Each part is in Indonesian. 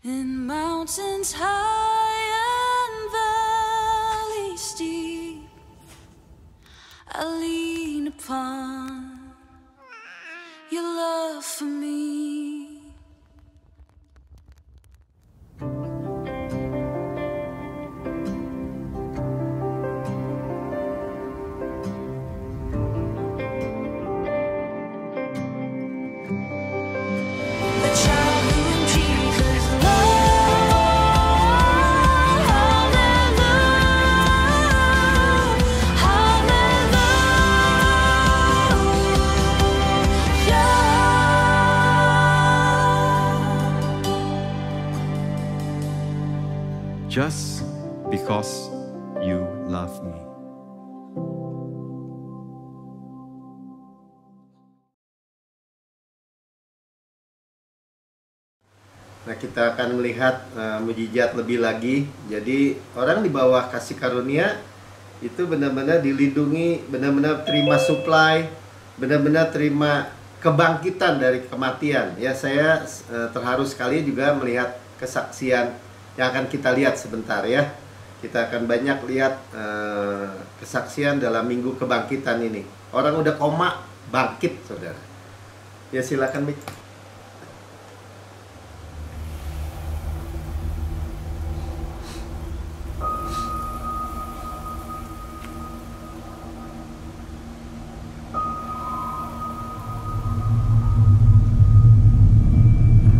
In mountains high and valleys deep, I lean upon your love for me. Just because you love me. Nah, kita akan melihat mujizat lebih lagi. Jadi orang di bawah kasih karunia itu benar-benar dilindungi, benar-benar terima supply, benar-benar terima kebangkitan dari kematian. Ya, saya terharu sekali juga melihat kesaksian yang akan kita lihat sebentar ya. Kita akan banyak lihat kesaksian dalam minggu kebangkitan ini. Orang udah koma, bangkit, saudara. Ya, silakan, Mik.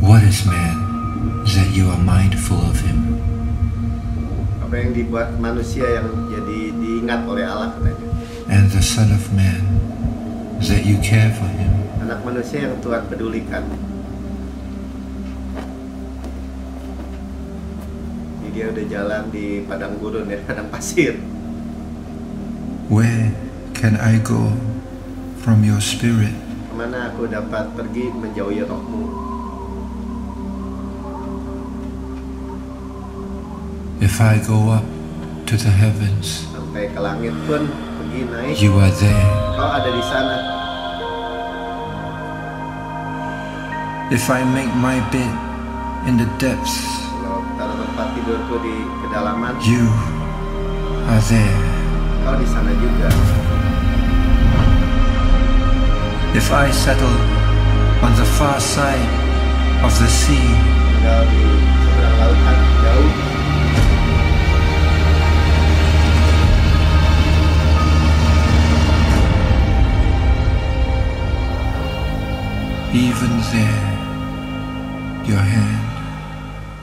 What is man that you are mindful of him? Apa yang dibuat manusia yang jadi diingat oleh Allah katanya. And the Son of Man that you care for him. Anak manusia yang Tuhan pedulikan. Ini dia udah jalan di padang gurun ya, padang pasir. Where can I go from your spirit? Kemana aku dapat pergi menjauhi rohmu? If I go up to the heavens, Sampai ke langit pun pergi naik, you are there. Kau ada di sana. If I make my bed in the depths, Kalau taruh tempat tidurku di kedalaman, you are there. Kau di sana juga. If I settle on the far side of the sea, Tinggal di seberang lautan jauh, even there, your hand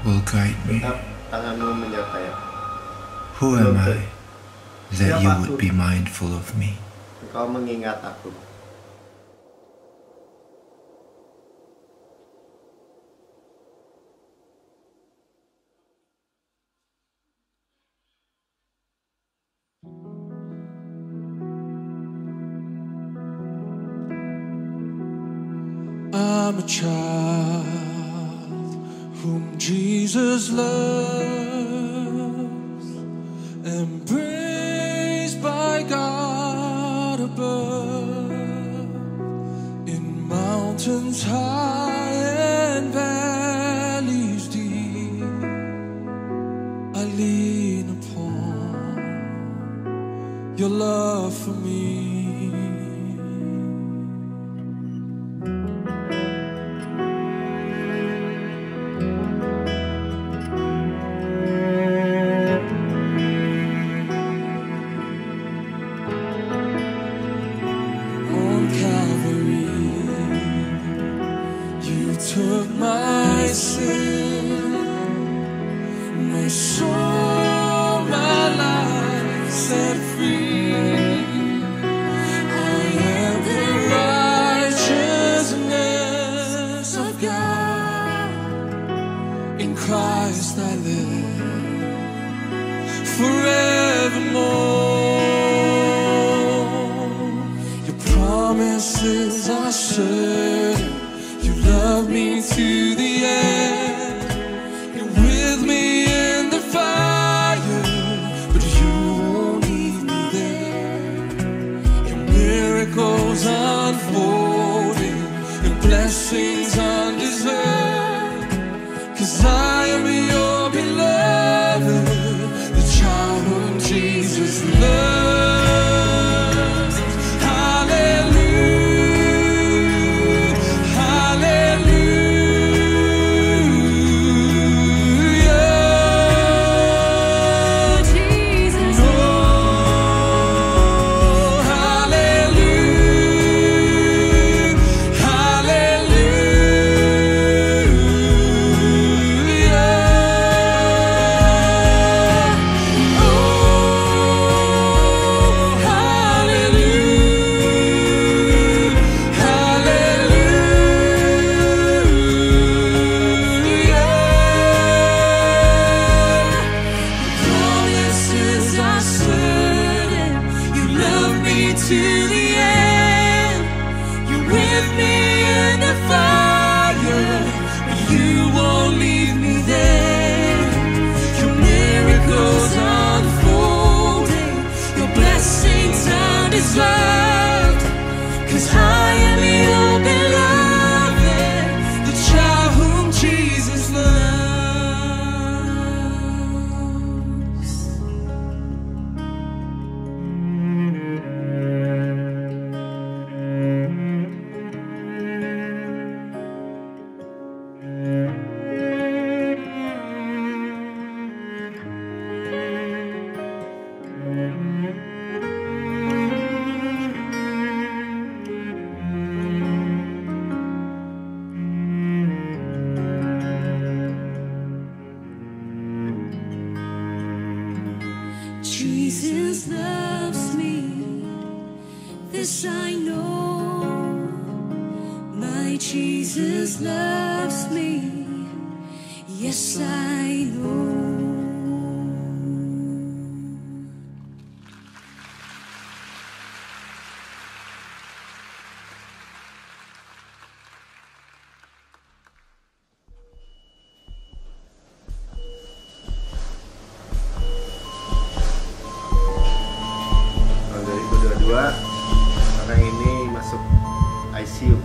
will guide me. tetap tanganmu menyertai aku. Who am I that you would be mindful of me? Engkau mengingat aku. I'm a child whom Jesus loves, embraced by God above, in mountains high and valleys deep, I lean upon your love for me. Took my sin, my soul, my life set free. I am the righteousness of God. In Christ I live forevermore. Your promises are certain. You love me to the end. You're with me in the fire, but you won't leave me there. Your miracles unfolding and blessings undeserved. 'Cause I am Jesus loves me, this I know. My Jesus loves me, yes I know. Tahun 2022 orang ini masuk ICU.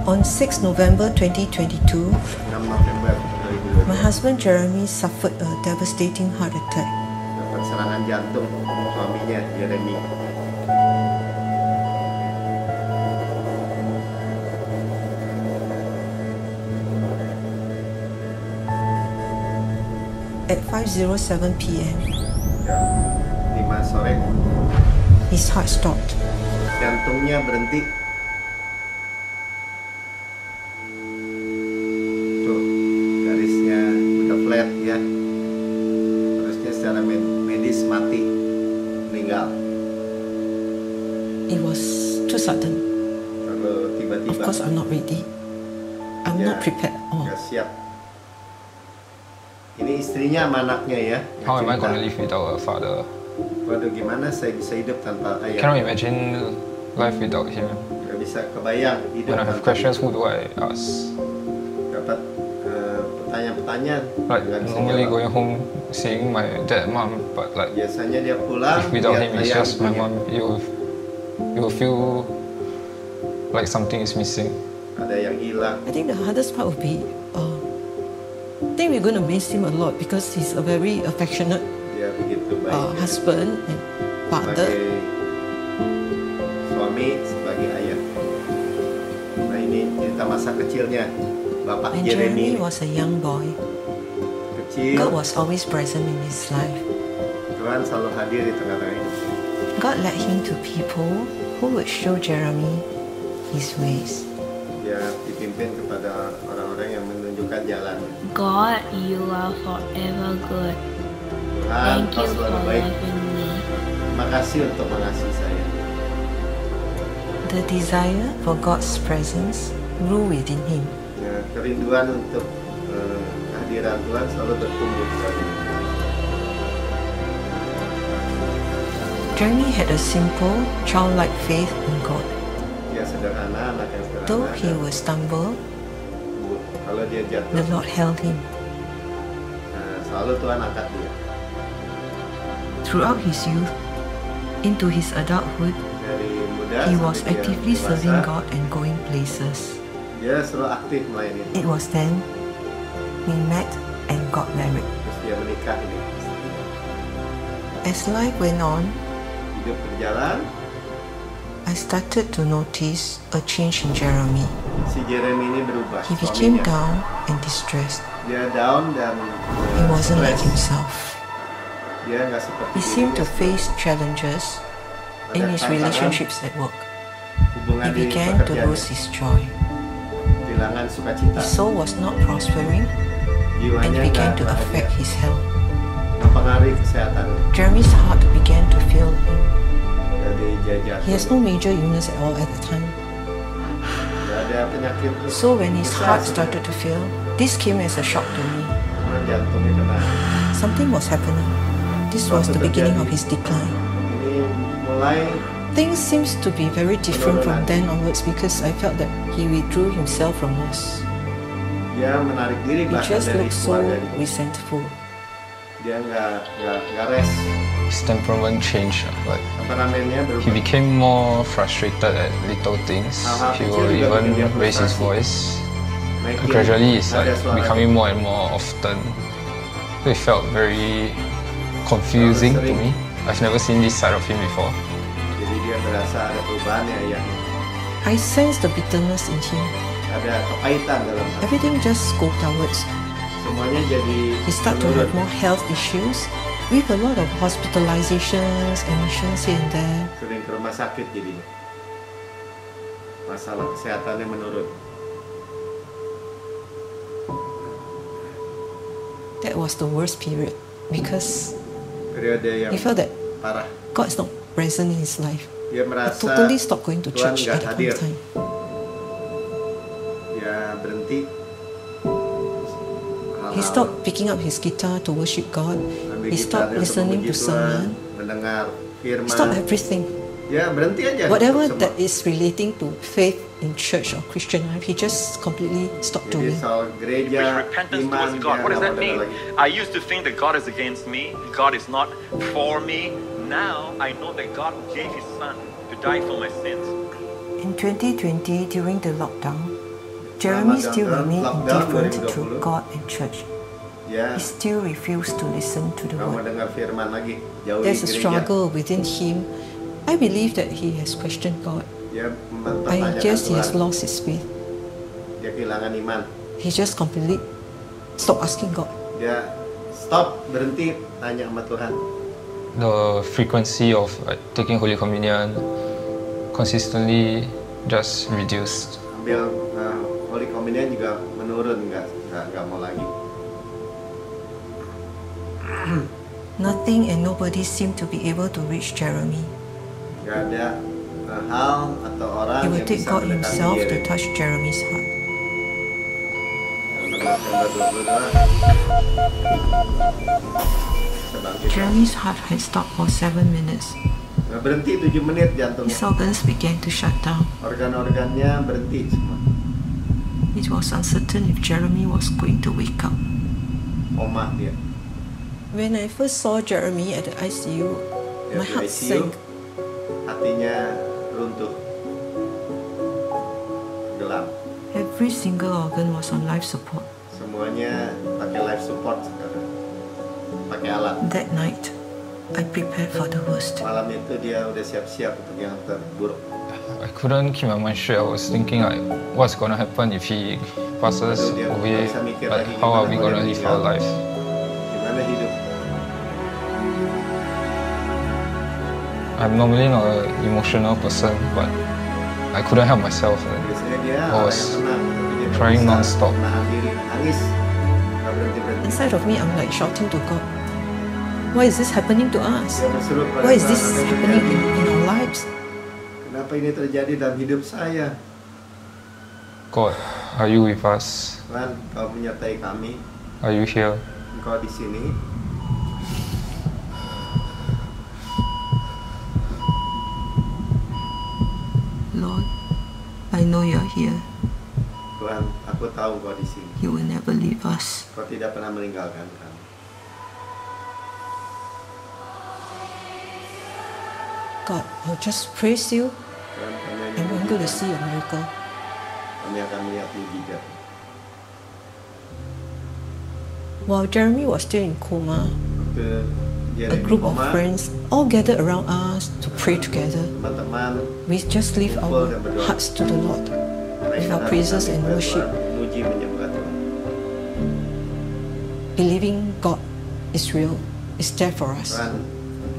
On 6 November 2022, 6 November 2022 my husband Jeremy suffered a devastating heart attack. dapat serangan jantung suaminya Jeremy. At 5:07 p.m., Ya, 5 sore his heart stopped. jantungnya berhenti. Tuh, garisnya udah flat ya. Terusnya secara medis mati, meninggal. It was too sudden. Lalu Of tiba-tiba course, I'm not ready. I'm ya, not prepared at all. nggak siap. Ini istrinya sama anaknya ya. yang How am I cerita. gonna live without a father? Waduh, gimana saya bisa hidup tanpa ayah? Cannot imagine life without him. Nggak bisa kebayang hidup When I have tanpa questions, who do I ask? dapat pertanyaan-pertanyaan Like nggak bisa normally jawab. going home seeing my dad, mom, but like Biasanya dia pulang if without lihat him, it's ayah just my ibunya. mom. You will feel like something is missing. Ada yang hilang. I think the hardest part would be, I think we're going to miss him a lot because he's a very affectionate Dia begitu baik husband and father. sebagai suami, sebagai ayah. Nah, ini cerita masa kecilnya Bapak When Jeremy. Jeremy was a young boy, Kecil, God was always present in his life. Tuhan selalu hadir di tengah-tengah hidup. God led him to people who would show Jeremy his ways. Dia dipimpin kepada orang-orang yang menunjukkan jalan. God, you are forever good. Tuhan, Thank kau you for selalu baik. loving me. Terima kasih untuk mengasihi saya. The desire for God's presence grew within him. Ya, kerinduan untuk kehadiran Tuhan selalu bertumbuh sekali. Jeremy had a simple, childlike faith in God. Dia sederhana, anak yang sederhana. Though he dan would stumble, kalau dia jatuh, the Lord held him. selalu Tuhan angkat dia. Throughout his youth, into his adulthood, Dari muda he sampai was dia actively dewasa, serving God and going places. Dia selalu aktif melayani. It was then we met and got married. Terus dia menikah ini. As life went on, Hidup berjalan, I started to notice a change in Jeremy. si Jeremy ini berubah. He became suaminya. down and distressed. Dia down dan He wasn't like stres. himself. Dia nggak seperti He seemed to dirinya. face challenges in his relationships at work. Hubungan He di began to pekerjaannya. lose his joy. Kehilangan sukacita. His soul was not prospering and Jiwanya began nggak to bahagia. affect his health. Mempengaruhi kesehatan. Jeremy's heart began to fail him. Jadi dia jatuh. He has no major illness at all at the time. Nggak ada penyakit. So when his besar heart started to fail, this came as a shock to me. sebenarnya. Jantungnya kena. Something was happening. This was the beginning of his decline. Ini mulai Things seems to be very different from then onwards because I felt that he withdrew himself from us. dia menarik diri He bahkan just dari looked so keluarga dia. resentful. Dia nggak rest. His temperament changed. Like Temperamennya he berubah. became more frustrated at little things. Hal-hal He kecil will juga bikin dia even raise his frustrasi. voice. Naikin Gradually, it's nada like suara. becoming more and more often. So it felt very confusing to me. I've never seen this side of him before. Jadi dia berasa ada perubahannya ya. I sensed the bitterness in him. Ada kepahitan dalam hati. Everything just go downwards. Semuanya jadi He started to have more health issues with a lot of hospitalizations, admissions here and there. sering ke rumah sakit jadinya. Masalah kesehatannya menurun. that was the worst period because Periode yang he felt that parah. God is not present in his life. Dia He merasa totally stopped going to Tuhan church nggak at that point hadir. of time. Dia berhenti. He stopped picking up his guitar to worship God. Ambil He stopped gitarnya untuk listening memuji to Tuhan, sermon. mendengar He firman. stopped everything. Ya berhenti aja. Whatever semua. that is relating to faith in church or Christian life, he just completely stopped Jadi doing. soal gereja, Repentance iman, towards God. dia What does nggak that mau dengar mean? lagi. I used to think that God is against me. God is not for me. Now I know that God gave His Son to die for my sins. In 2020, during the lockdown, Jeremy Jeremy still remained indifferent to 2020. God and church. Ya, He still refused to listen to the nggak mau word. dengar firman lagi. Jauhi There's a gereja. struggle within him. I believe that he has questioned God. Dia I mempertanyakan guess he has Tuhan. lost his faith. Dia kehilangan iman. He just completely stopped asking God. Dia stop, berhenti, tanya sama Tuhan. The frequency of taking Holy Communion consistently just reduced. Ambil Holy Communion juga menurun, nggak mau lagi. Nothing and nobody seemed to be able to reach Jeremy. Nggak ada hal atau orang It yang would take bisa God mendekati himself dia. to touch Jeremy's heart. Jeremy's heart had stopped for 7 minutes. Nggak berhenti 7 menit His jantungnya. organs began to shut down. Organ-organnya berhenti semua. It was uncertain if Jeremy was going to wake up. Koma dia. When I first saw Jeremy at the ICU, Dia my di heart ICU, sank. hatinya runtuh. Gelap. Every single organ was on life support. Semuanya pakai life support sekarang. Pakai alat. That night, I prepared for the worst. Malam itu dia udah siap-siap untuk yang terburuk. I couldn't keep my mind straight. I was thinking like, what's gonna happen if he passes Aduh, dia away? nggak bisa mikir Like, lagi how are gimana we kalau gonna dia live our meninggal. life? Gimana hidup? I'm normally not an emotional person, but I couldn't help myself. Biasanya dia I orang was yang tenang, tapi dia nggak crying bisa non-stop. menahan diri, nangis, nggak berhenti-berhenti. Inside of me, I'm like shouting to God, why is this happening to us? Dia berseru kepada Why is Tuhan, this "Apa yang happening terjadi? in our lives? Kenapa ini terjadi dalam hidup saya? God, are you with us? Tuhan, Kau menyertai kami, Are you here? Engkau di sini. Lord, I know you're here. Tuhan, aku tahu Kau di sini. You will never leave us. Kau tidak pernah meninggalkan kami. God, I'll just praise you Tuhan, kami hanya and we're going to memuji see a miracle. Kami akan melihat mujizat. While Jeremy was still in coma, Waktu dia a ada di group of koma, friends all gathered around us to pray together. teman-teman We just lift our hearts to the Lord with our praises and worship, Muji menyembah Tuhan. believing God is real, is there for us. Tuhan,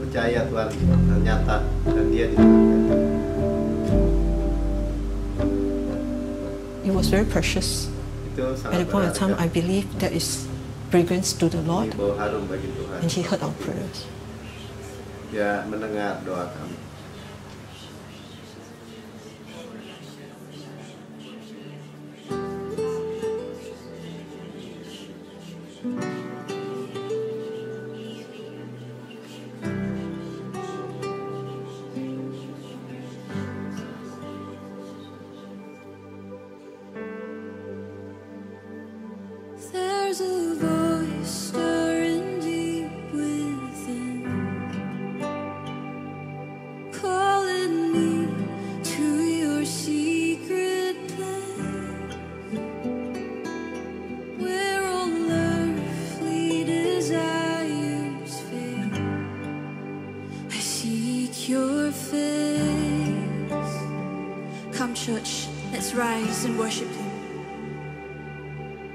percaya Tuhan ternyata dan Dia di tengah-tengah. It was very precious. Itu At sangat the point of time, I berharga. believe that is fragrance to the Ini Lord, bau harum bagi Tuhan. and He heard our prayers. Dia mendengar doa kami. There's a voice stirring deep within, calling me to your secret place, where all earthly desires fade. I seek your face. Come, church, let's rise and worship Him.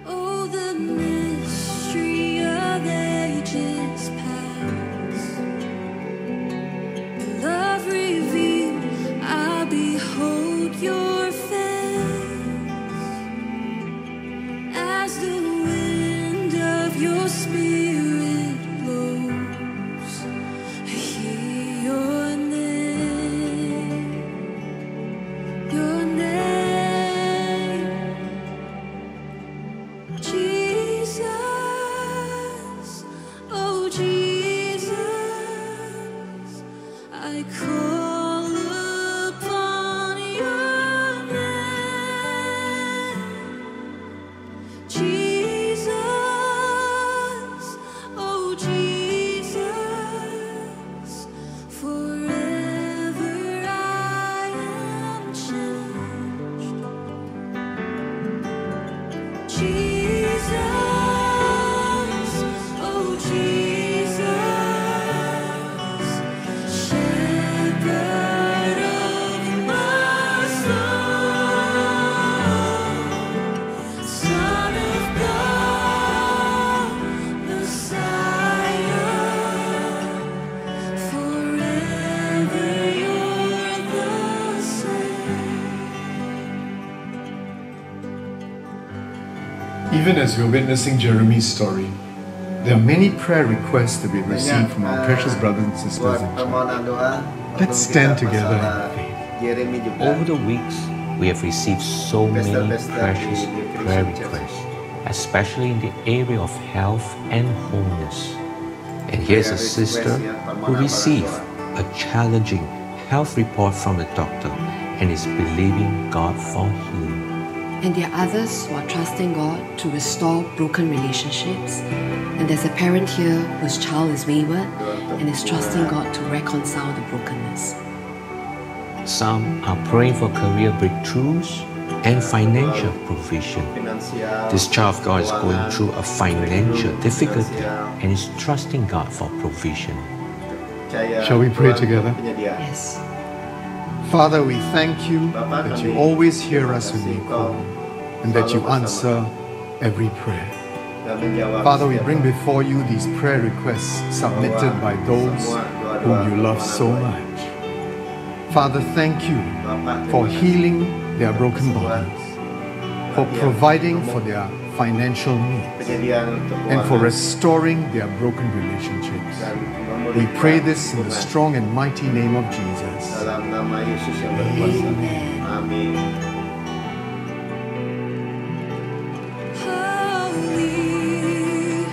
Oh, the mystery of ages past, love revealed, I behold your face, as the wind of your spirit blows. I hear your name, Jesus, oh Jesus, I call upon your name. Jesus, oh Jesus, forever I am changed. Jesus, oh Jesus, shepherd of my soul, Son of God, Messiah, forever you're the same. Even as we're witnessing Jeremy's story, there are many prayer requests that we've received from our precious brothers and sisters buat in church. permohonan doa. Let's Waktu stand kita together masalah in faith. Jeremy juga. Over the weeks, we have received so many Pesta-pesta precious di prayer Christian Church. requests, especially in the area of health and wholeness. And here's a sister who received a challenging health report from a doctor and is believing God for healing. And there are others who are trusting God to restore broken relationships. And there's a parent here whose child is wayward and is trusting God to reconcile the brokenness. Some are praying for career breakthroughs and financial provision. This child of God is going through a financial difficulty and is trusting God for provision. Shall we pray together? Yes. Father, we thank you that you always hear us when we call and that you answer every prayer. Father, we bring before you these prayer requests submitted by those whom you love so much. Father, thank you for healing their broken bodies, for providing for their financial needs, and for restoring their broken relationships. We pray this in the strong and mighty name of Jesus. Dalam nama Yesus yang berkuasa. Amin. Holy,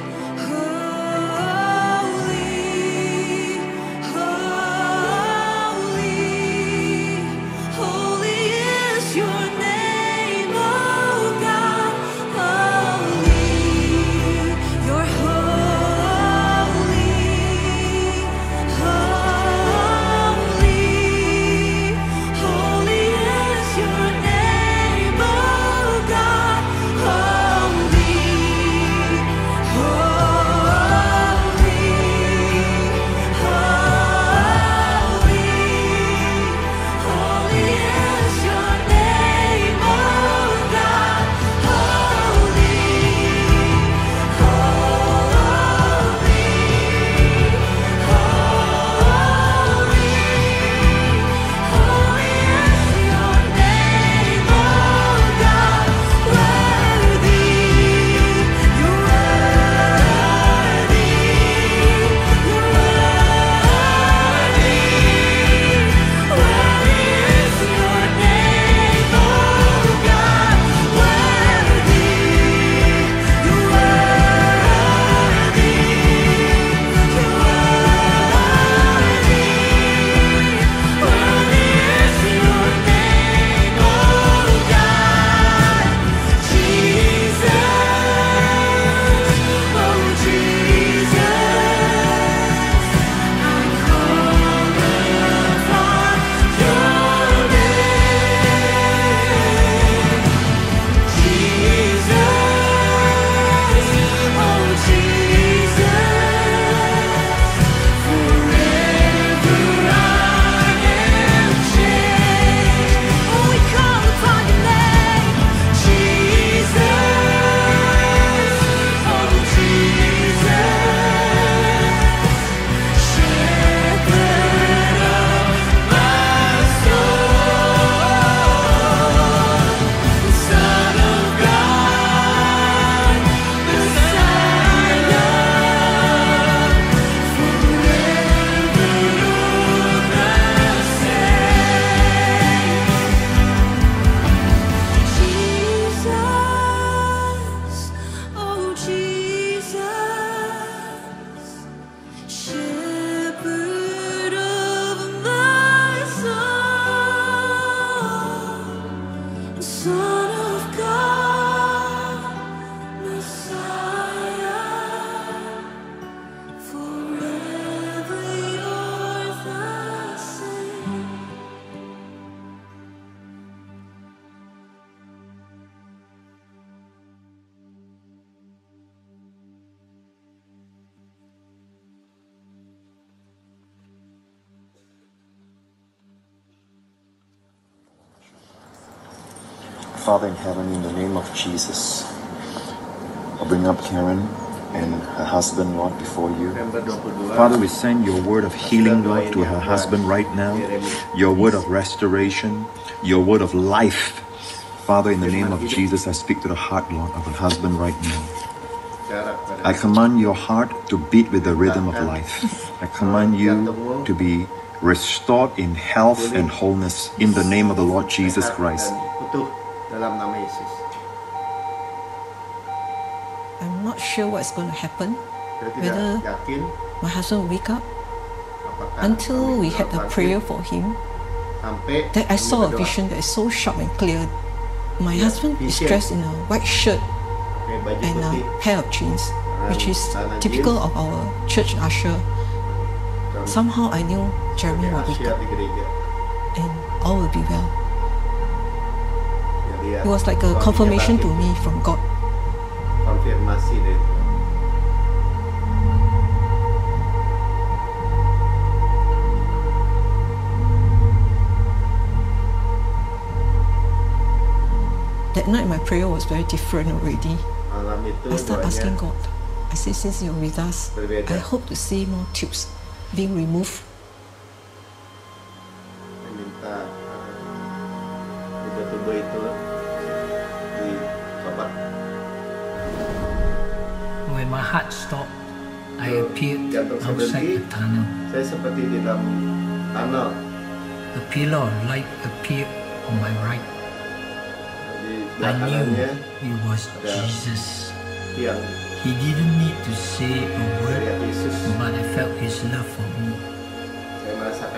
holy, holy, holy is your name, oh God. Holy, you're holy, holy, holy is your name. Father in heaven, in the name of Jesus, I bring up Karen and her husband, Lord, before you. Father, we send your word of healing, Lord, to her husband right now. Your word of restoration, your word of life. Father, in the name of Jesus, I speak to the heart, Lord, of her husband right now. I command your heart to beat with the rhythm of life. I command you to be restored in health and wholeness in the name of the Lord Jesus Christ. I'm not sure what's going to happen, whether my husband will wake up. Until we had a prayer for him, that I saw a vision that is so sharp and clear. My husband is dressed in a white shirt and a pair of jeans, which is typical of our church usher. Somehow I knew Jeremy will wake up and all will be well. It was like a confirmation to me from God. Konfirmasi dari Tuhan. That night my prayer was very different already. I started asking God. I said, since you're with us, I hope to see more tubes being removed. Minta tubuh itu dicopot. When my heart stopped, I appeared outside the tunnel. Saya seperti di dalam tunnel. A pillar of light appeared on my right. I knew it was Jesus. He didn't need to say a word, but I felt His love for me.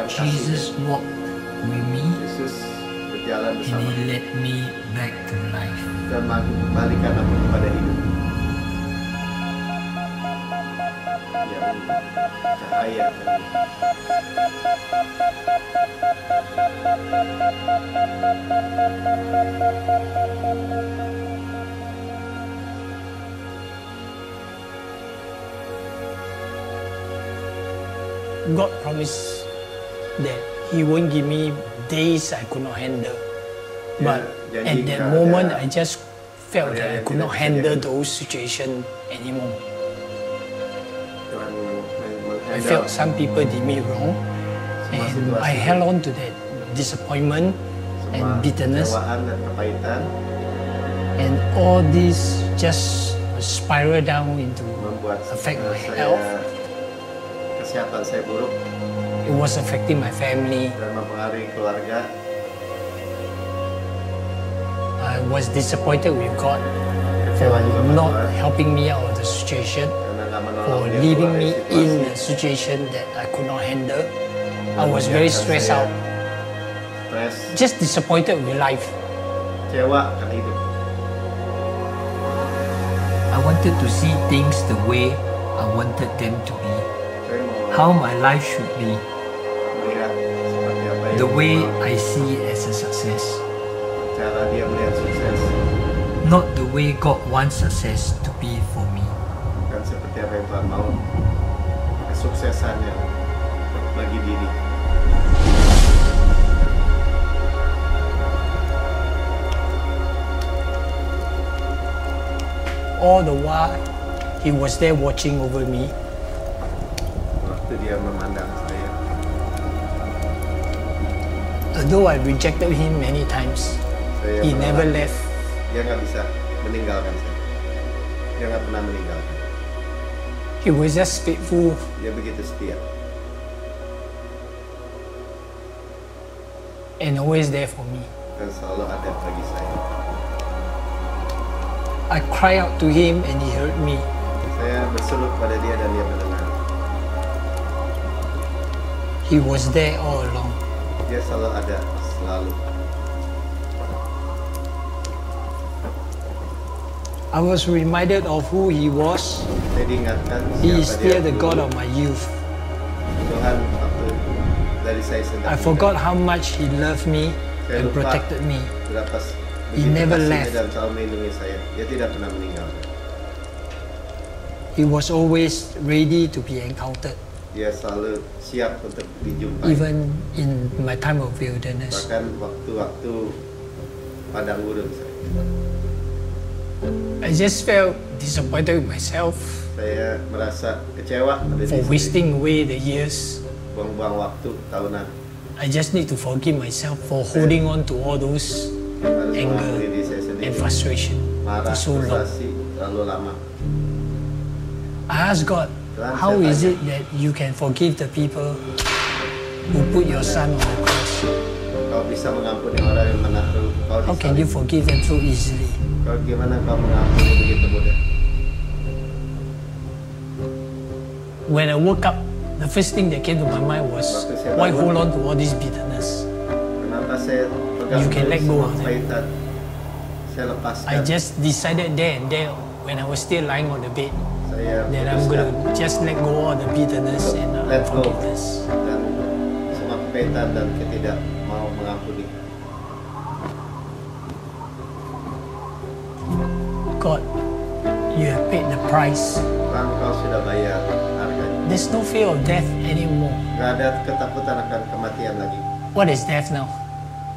Jesus walked with me, and He led me back to life. God promised that He won't give me days I could not handle. But at that moment, I just felt that I could not handle those situations anymore. I felt some people did me wrong, and I held on to that disappointment and bitterness. And all this just spiraled down into affect my health. Kesehatan saya buruk. It was affecting my family. Dan mempengaruhi keluarga. I was disappointed with God for not helping me out of the situation, for leaving me in a situation that I could not handle. I was very stressed out, just disappointed with life. Kecewa akan hidup. I wanted to see things the way I wanted them to be. How my life should be, the way I see it as a success, not the way God wants success to be for me. Bukan seperti apa yang Tuhan mau, kesuksesannya bagi diri. All the while, He was there watching over me. Dia memandang saya. Although I rejected him many times, he never left. Dia nggak bisa meninggalkan saya. Dia nggak pernah meninggalkan. He was just faithful. Dia begitu setia. And always there for me. Dan selalu ada bagi saya. I cry out to him and he heard me. Saya berseru pada dia dan dia mendengar. He was there all along. Dia selalu ada, selalu. I was reminded of who He was. Saya diingatkan He is still the God of my youth. Tuhan waktu dari saya sedang. I forgot how much He loved me and protected me. He never left. Dan selalu melindungi saya. Dia tidak pernah meninggalkan. He was always ready to be encountered. Dia selalu siap untuk dijumpai. Even in my time of wilderness. Bahkan waktu-waktu padang gurun saya. I just felt disappointed with myself. Saya merasa kecewa for wasting away the years. Buang-buang waktu tahunan. I just need to forgive myself for holding on to all those anger and frustration for so long. I asked God, how is it that you can forgive the people who put your son on the cross? Kau bisa mengampuni orang yang menaruh kau di salib. How can you forgive them so easily? Bagaimana kau mengampuni begitu mudah? When I woke up, the first thing that came to my mind was, why hold on to all this bitterness? You can let go of it. I just decided there and there, when I was still lying on the bed, that I'm going to just let go of the bitterness and unforgiveness. Dan semua kepahitan dan ketidak mau mengampuni. God, you have paid the price. Tuhan, kau sudah bayar harganya. There's no fear of death anymore. Gak ada ketakutan akan kematian lagi. What is death now?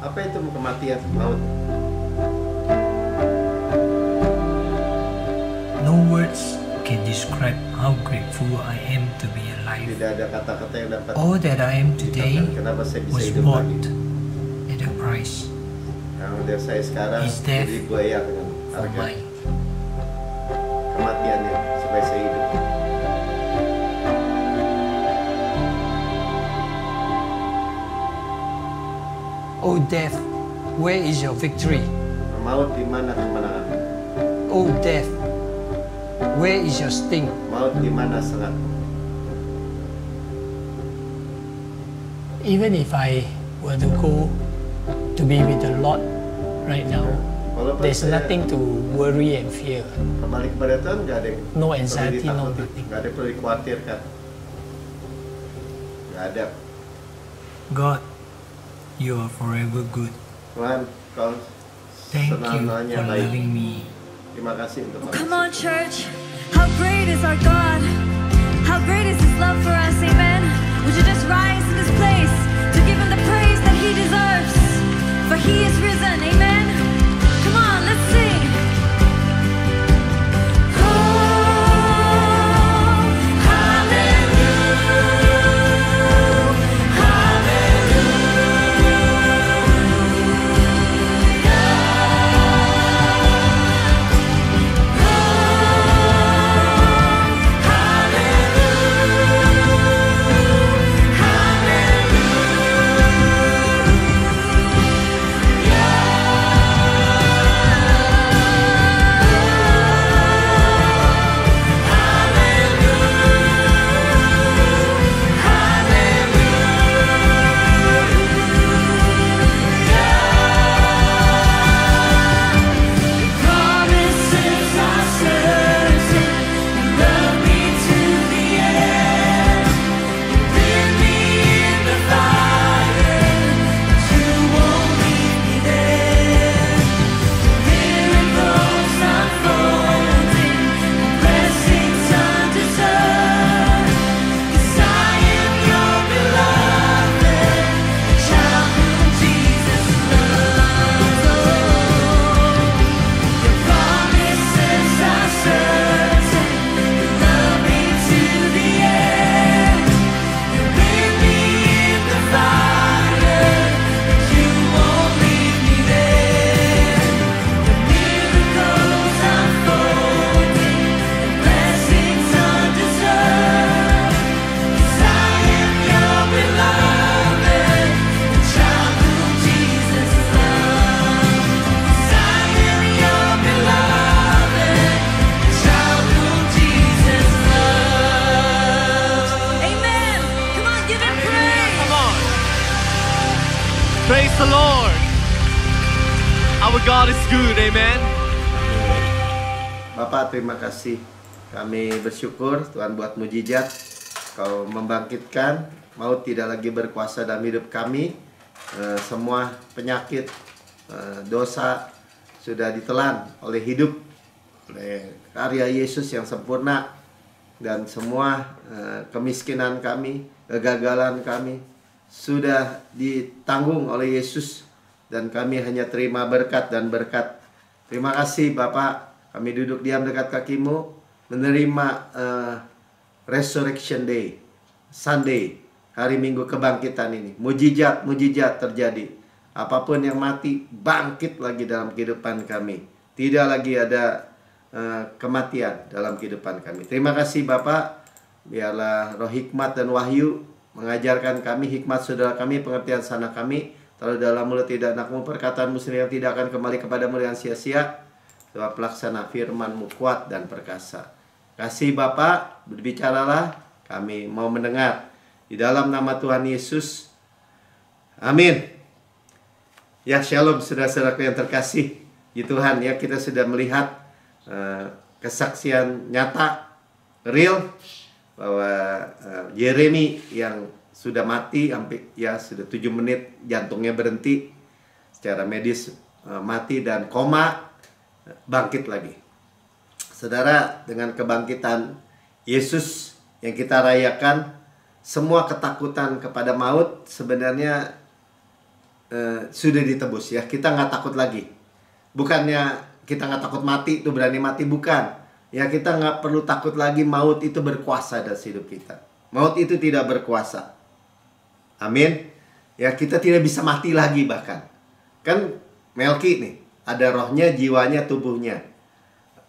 Apa itu kematian, maut? No words can describe how grateful I am to be alive. Tidak ada kata-kata yang dapat. All that I am today was bought at a price. Yang saya sekarang His death dibayar dengan harga. Kematiannya supaya saya hidup. Oh death, where is your victory? Maut, di mana kemenangan? Oh death, where is your sting? Maut, di mana sengat? Even if I were to go to be with the Lord right now, there's nothing to worry and fear. Kembali kepada Tuhan, nggak ada yang no anxiety, no nothing. Nggak ada yang perlu dikhawatirkan. Nggak ada. God, you are forever good. Tuhan, kau selamanya baik. Terima kasih untuk Come on, church. How great is our God? How great is His love for us? Amen. Would you just rise in this place to give Him the praise that He deserves? For He is risen. Amen. Come on, let's sing. Praise the Lord. Our God is good, amen. Bapak, terima kasih. Kami bersyukur Tuhan buat mujizat. Kau membangkitkan, maut tidak lagi berkuasa dalam hidup kami. Semua penyakit, dosa sudah ditelan oleh hidup, oleh karya Yesus yang sempurna. Dan semua kemiskinan kami, kegagalan kami sudah ditanggung oleh Yesus. Dan kami hanya terima berkat dan berkat Terima kasih Bapak, kami duduk diam dekat kaki-Mu, menerima Resurrection Day, Sunday, hari Minggu kebangkitan ini. Mujizat terjadi. Apapun yang mati, bangkit lagi dalam kehidupan kami. Tidak lagi ada kematian dalam kehidupan kami. Terima kasih Bapak, biarlah roh hikmat dan wahyu mengajarkan kami, hikmat saudara kami, pengertian sana kami. Taruh dalam mulut tidak anak-Mu, perkataan-Mu sendiri yang tidak akan kembali kepadamu dengan sia-sia. Sebab pelaksana firman-Mu kuat dan perkasa. Kasih Bapak, berbicaralah, kami mau mendengar. Di dalam nama Tuhan Yesus. Amin. Ya, shalom saudara-saudaraku yang terkasih di Tuhan. Ya, kita sudah melihat kesaksian nyata, real, bahwa Yeremi yang sudah mati, hampir ya sudah 7 menit jantungnya berhenti secara medis, mati dan koma, bangkit lagi. Saudara, dengan kebangkitan Yesus yang kita rayakan, semua ketakutan kepada maut sebenarnya sudah ditebus ya. Kita nggak takut lagi. Bukannya kita nggak takut mati, itu berani mati, bukan. Ya, kita nggak perlu takut lagi maut itu berkuasa dalam hidup kita. Maut itu tidak berkuasa. Amin. Ya, kita tidak bisa mati lagi bahkan. Kan Melki nih, ada rohnya, jiwanya, tubuhnya.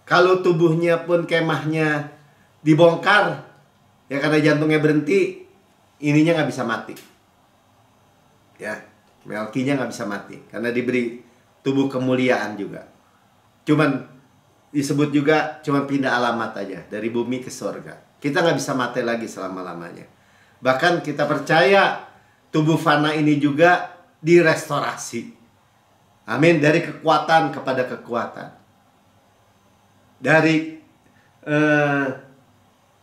Kalau tubuhnya pun kemahnya dibongkar, ya karena jantungnya berhenti, ininya nggak bisa mati. Ya, Melkinya nggak bisa mati karena diberi tubuh kemuliaan juga. Cuman disebut juga cuman pindah alamat aja dari bumi ke sorga. Kita nggak bisa mati lagi selama-lamanya. Bahkan kita percaya tubuh fana ini juga direstorasi. Amin. Dari kekuatan kepada kekuatan. Dari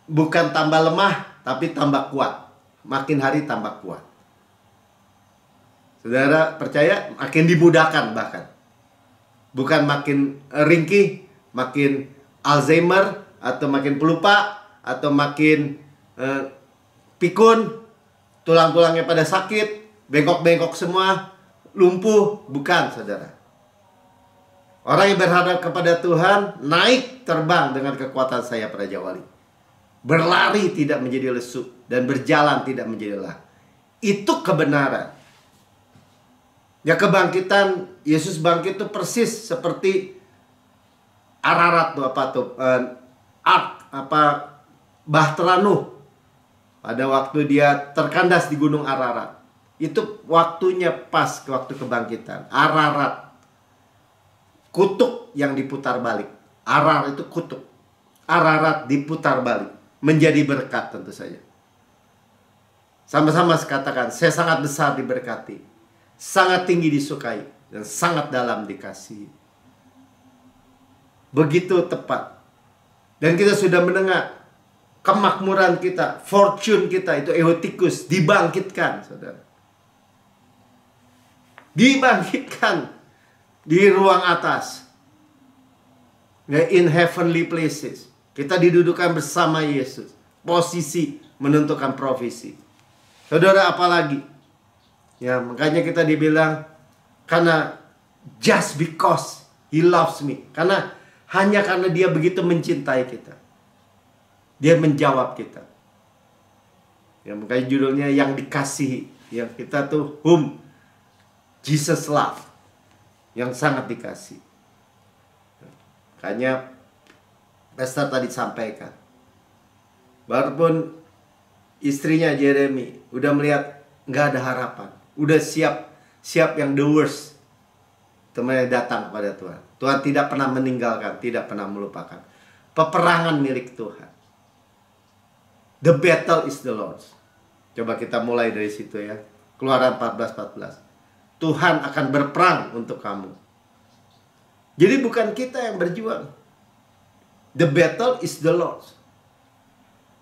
bukan tambah lemah, tapi tambah kuat. Makin hari tambah kuat. Saudara percaya makin dimudahkan bahkan. Bukan makin ringkih, makin Alzheimer, atau makin pelupa, atau makin pikun, tulang-tulangnya pada sakit, bengkok-bengkok semua, lumpuh. Bukan, saudara. Orang yang berhadap kepada Tuhan naik terbang dengan kekuatan sayap Raja Wali. Berlari tidak menjadi lesu dan berjalan tidak menjadi lelah. Itu kebenaran. Ya, kebangkitan Yesus bangkit itu persis seperti Ararat tuh Bahtera Nuh pada waktu dia terkandas di gunung Ararat. Itu waktunya pas ke waktu kebangkitan. Ararat, kutuk yang diputar balik. Ararat itu kutuk. Ararat diputar balik menjadi berkat tentu saja. Sama-sama katakan, saya sangat besar diberkati, sangat tinggi disukai, dan sangat dalam dikasihi. Begitu tepat. Dan kita sudah mendengar kemakmuran kita, fortune kita, itu Eutychus dibangkitkan, saudara. Dibangkitkan di ruang atas. In heavenly places. Kita didudukan bersama Yesus. Posisi menentukan profesi. Saudara, apalagi? Ya, makanya kita dibilang, karena just because He loves me. Hanya karena Dia begitu mencintai kita. Dia menjawab kita. Ya, makanya judulnya yang dikasihi. Yang kita tuh whom Jesus love. Yang sangat dikasih. Makanya Pastor tadi sampaikan, walaupun istrinya Jeremy udah melihat nggak ada harapan, udah siap yang the worst, temannya datang kepada Tuhan. Tuhan tidak pernah meninggalkan, tidak pernah melupakan. Peperangan milik Tuhan. The battle is the Lord's. Coba kita mulai dari situ ya. Keluaran 14:14. Tuhan akan berperang untuk kamu. Jadi bukan kita yang berjuang. The battle is the Lord's.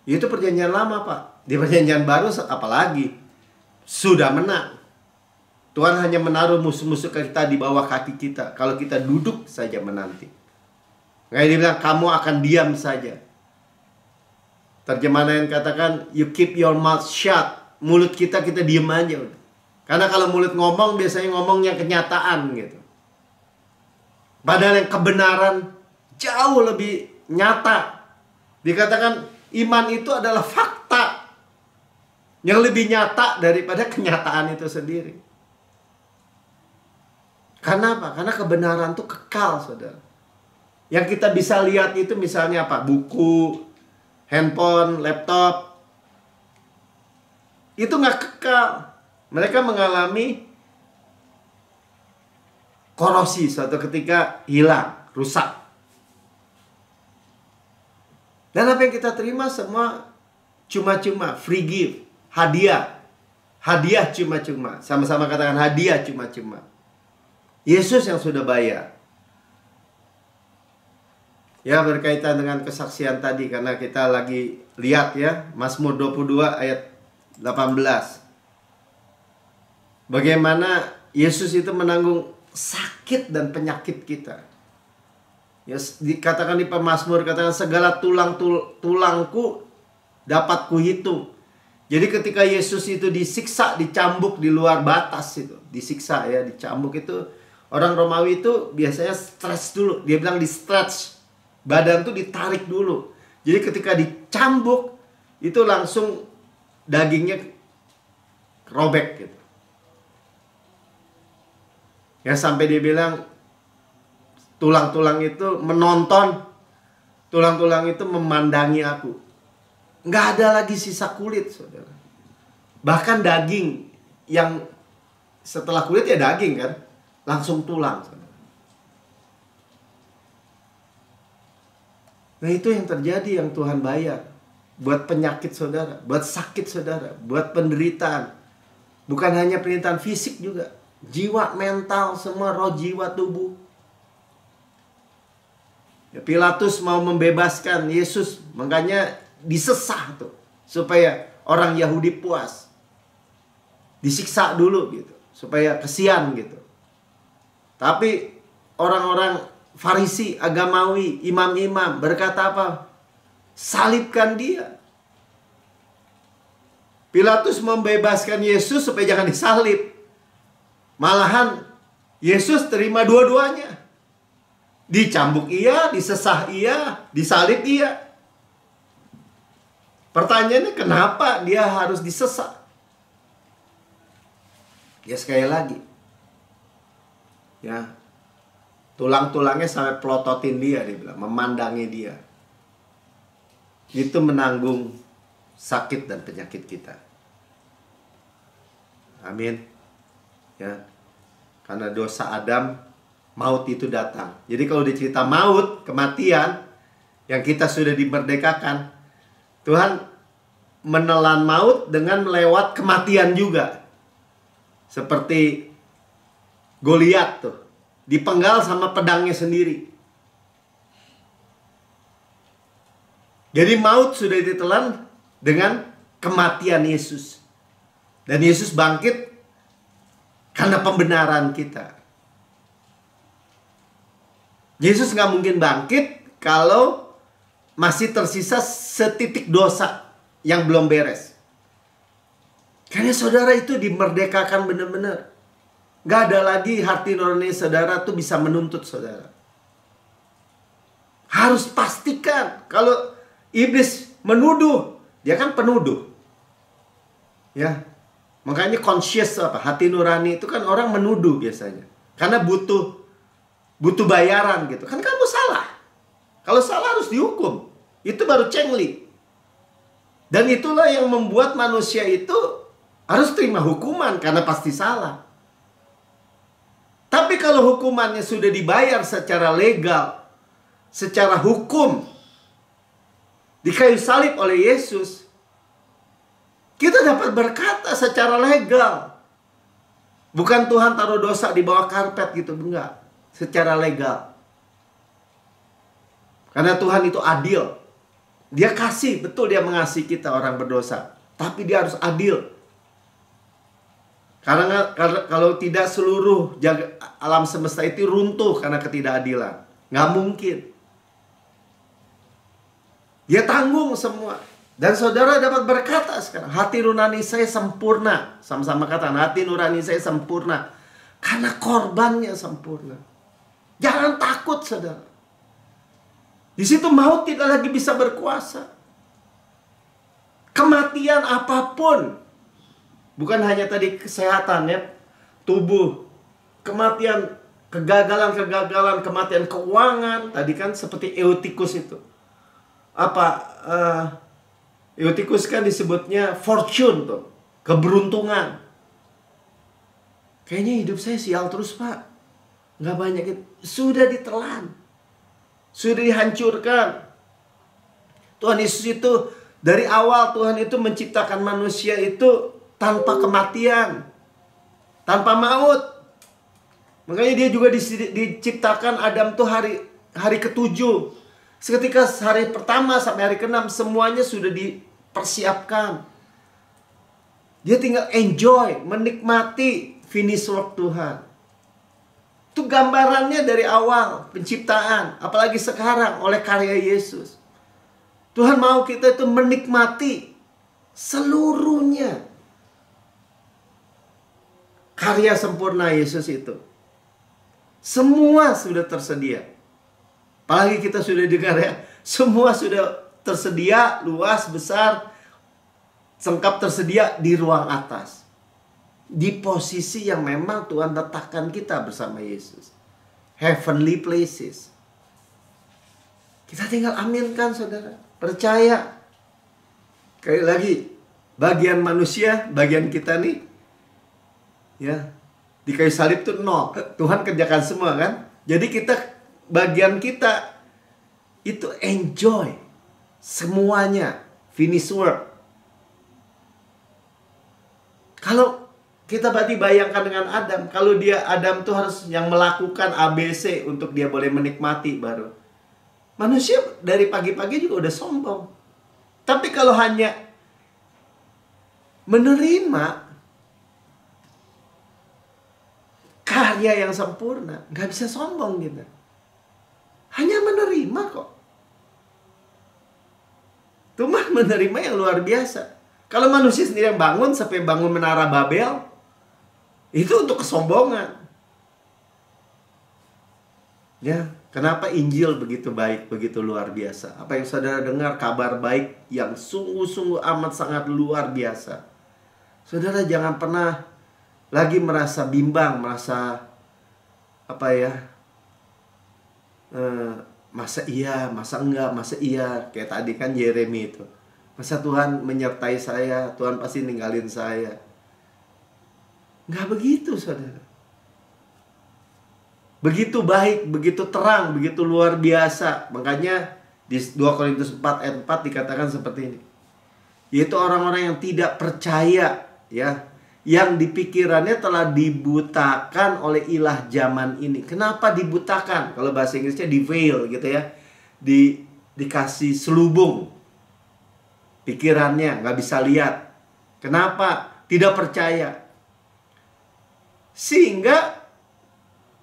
Itu perjanjian lama, Pak. Di perjanjian baru apalagi sudah menang. Tuhan hanya menaruh musuh-musuh kita di bawah kaki kita kalau kita duduk saja menanti. Kayak dia bilang, kamu akan diam saja. Terjemahan yang katakan, you keep your mouth shut. Mulut kita diem aja. Karena kalau mulut ngomong biasanya ngomongnya kenyataan gitu. Padahal yang kebenaran jauh lebih nyata. Dikatakan iman itu adalah fakta yang lebih nyata daripada kenyataan itu sendiri. Karena apa? Karena kebenaran itu kekal, saudara. Yang kita bisa lihat itu misalnya apa? Buku, handphone, laptop. Itu nggak kekal. Mereka mengalami korosi suatu ketika hilang, rusak. Dan apa yang kita terima semua cuma-cuma, free gift, hadiah. Hadiah cuma-cuma. Sama-sama katakan hadiah cuma-cuma. Yesus yang sudah bayar. Ya, berkaitan dengan kesaksian tadi, karena kita lagi lihat ya, Mazmur 22 ayat 18. Bagaimana Yesus itu menanggung sakit dan penyakit kita. Ya, dikatakan di pemazmur, katakan segala tulangku dapat kuhitung. Jadi ketika Yesus itu disiksa, dicambuk di luar batas itu, disiksa ya, dicambuk itu, orang Romawi itu biasanya stretch dulu. Dia bilang di stretch, badan tuh ditarik dulu. Jadi ketika dicambuk itu langsung dagingnya robek gitu. Ya, sampai dia bilang tulang-tulang itu menonton, tulang-tulang itu memandangi aku. Nggak ada lagi sisa kulit, saudara. Bahkan daging yang setelah kulit ya daging kan, langsung tulang, saudara. Nah, itu yang terjadi, yang Tuhan bayar buat penyakit saudara, buat sakit saudara, buat penderitaan. Bukan hanya penderitaan fisik juga, jiwa, mental, semua, roh, jiwa, tubuh. Ya, Pilatus mau membebaskan Yesus, makanya disesah tuh, supaya orang Yahudi puas. Disiksa dulu gitu, supaya kesian gitu. Tapi orang-orang Farisi, agamawi, imam-imam berkata apa? Salibkan dia. Pilatus membebaskan Yesus supaya jangan disalib. Malahan Yesus terima dua-duanya. Dicambuk iya, disesah iya, disalib iya. Pertanyaannya kenapa dia harus disesah? Ya sekali lagi. Ya. Tulang-tulangnya sampai pelototin dia bilang, memandangi dia. Itu menanggung sakit dan penyakit kita. Amin. Ya. Karena dosa Adam, maut itu datang. Jadi kalau dicerita maut, kematian, yang kita sudah dimerdekakan, Tuhan menelan maut dengan melewat kematian juga. Seperti Goliat tuh, dipenggal sama pedangnya sendiri. Jadi maut sudah ditelan dengan kematian Yesus. Dan Yesus bangkit karena pembenaran kita. Yesus nggak mungkin bangkit kalau masih tersisa setitik dosa yang belum beres. Karena saudara itu dimerdekakan benar-benar. Nggak ada lagi hati nurani saudara tuh bisa menuntut saudara. Harus pastikan kalau iblis menuduh, dia kan penuduh. Ya. Makanya conscious apa? Hati nurani itu kan orang menuduh biasanya. Karena butuh bayaran gitu. Kan kamu salah. Kalau salah harus dihukum. Itu baru cengli. Dan itulah yang membuat manusia itu harus terima hukuman karena pasti salah. Tapi kalau hukumannya sudah dibayar secara legal, secara hukum, di kayu salib oleh Yesus, kita dapat berkata secara legal. Bukan Tuhan taruh dosa di bawah karpet gitu, enggak. Secara legal. Karena Tuhan itu adil. Dia kasih, betul dia mengasihi kita orang berdosa. Tapi dia harus adil. Karena kalau tidak seluruh alam semesta itu runtuh karena ketidakadilan. Nggak mungkin. Dia tanggung semua. Dan saudara dapat berkata sekarang, hati nurani saya sempurna. Sama-sama kata, hati nurani saya sempurna. Karena korbannya sempurna. Jangan takut, saudara. Di situ maut tidak lagi bisa berkuasa. Kematian apapun, bukan hanya tadi kesehatan ya, tubuh, kematian, kegagalan, kematian keuangan, tadi kan seperti Eutikus itu. Eutikus kan disebutnya fortune tuh, keberuntungan. Kayaknya hidup saya sial terus, Pak. Nggak banyak itu. Sudah ditelan. Sudah dihancurkan. Tuhan Yesus itu dari awal Tuhan itu menciptakan manusia itu tanpa kematian, tanpa maut. Makanya dia juga diciptakan Adam tuh hari ke-7. Seketika hari pertama sampai hari ke-6 semuanya sudah dipersiapkan. Dia tinggal enjoy, menikmati finish work Tuhan. Itu gambarannya dari awal penciptaan, apalagi sekarang oleh karya Yesus. Tuhan mau kita itu menikmati seluruhnya karya sempurna Yesus itu. Semua sudah tersedia. Apalagi kita sudah dengar ya, semua sudah tersedia, luas, besar, lengkap tersedia di ruang atas. Di posisi yang memang Tuhan letakkan kita bersama Yesus. Heavenly places. Kita tinggal aminkan, saudara. Percaya. Sekali lagi, bagian manusia, bagian kita nih, ya, di kayu salib itu nol. Tuhan kerjakan semua kan. Jadi bagian kita itu enjoy semuanya, finish work. Kalau kita berarti bayangkan dengan Adam, kalau Adam tuh harus yang melakukan ABC untuk dia boleh menikmati baru. Manusia dari pagi-pagi juga udah sombong. Tapi kalau hanya menerima karya yang sempurna, nggak bisa sombong kita. Hanya menerima kok. Cuma menerima yang luar biasa. Kalau manusia sendiri yang bangun sampai bangun menara Babel, itu untuk kesombongan. Ya, kenapa Injil begitu baik, begitu luar biasa? Apa yang saudara dengar, kabar baik yang sungguh-sungguh amat sangat luar biasa. Saudara jangan pernah lagi merasa bimbang, merasa masa iya, masa enggak, masa iya. Kayak tadi kan Yeremi itu. Masa Tuhan menyertai saya, Tuhan pasti ninggalin saya. Nggak begitu, saudara. Begitu baik, begitu terang, begitu luar biasa. Makanya di 2 Korintus 4 ayat 4 dikatakan seperti ini. Yaitu orang-orang yang tidak percaya, ya, yang di pikirannya telah dibutakan oleh ilah zaman ini. Kenapa dibutakan? Kalau bahasa Inggrisnya di veil gitu ya. Dikasih selubung. Pikirannya nggak bisa lihat. Kenapa? Tidak percaya. Sehingga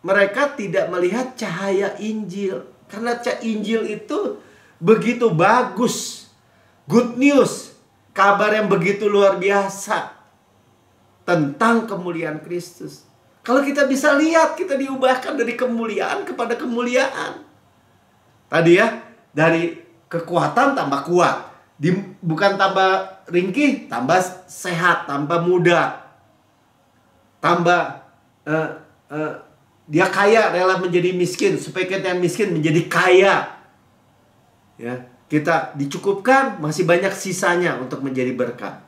mereka tidak melihat cahaya Injil. Karena Injil itu begitu bagus. Good news. Kabar yang begitu luar biasa. Tentang kemuliaan Kristus. Kalau kita bisa lihat, kita diubahkan dari kemuliaan kepada kemuliaan. Tadi ya, dari kekuatan tambah kuat. Bukan tambah ringkih, tambah sehat, tambah muda. Tambah dia kaya, rela menjadi miskin supaya kita yang miskin menjadi kaya. Ya, kita dicukupkan, masih banyak sisanya untuk menjadi berkat.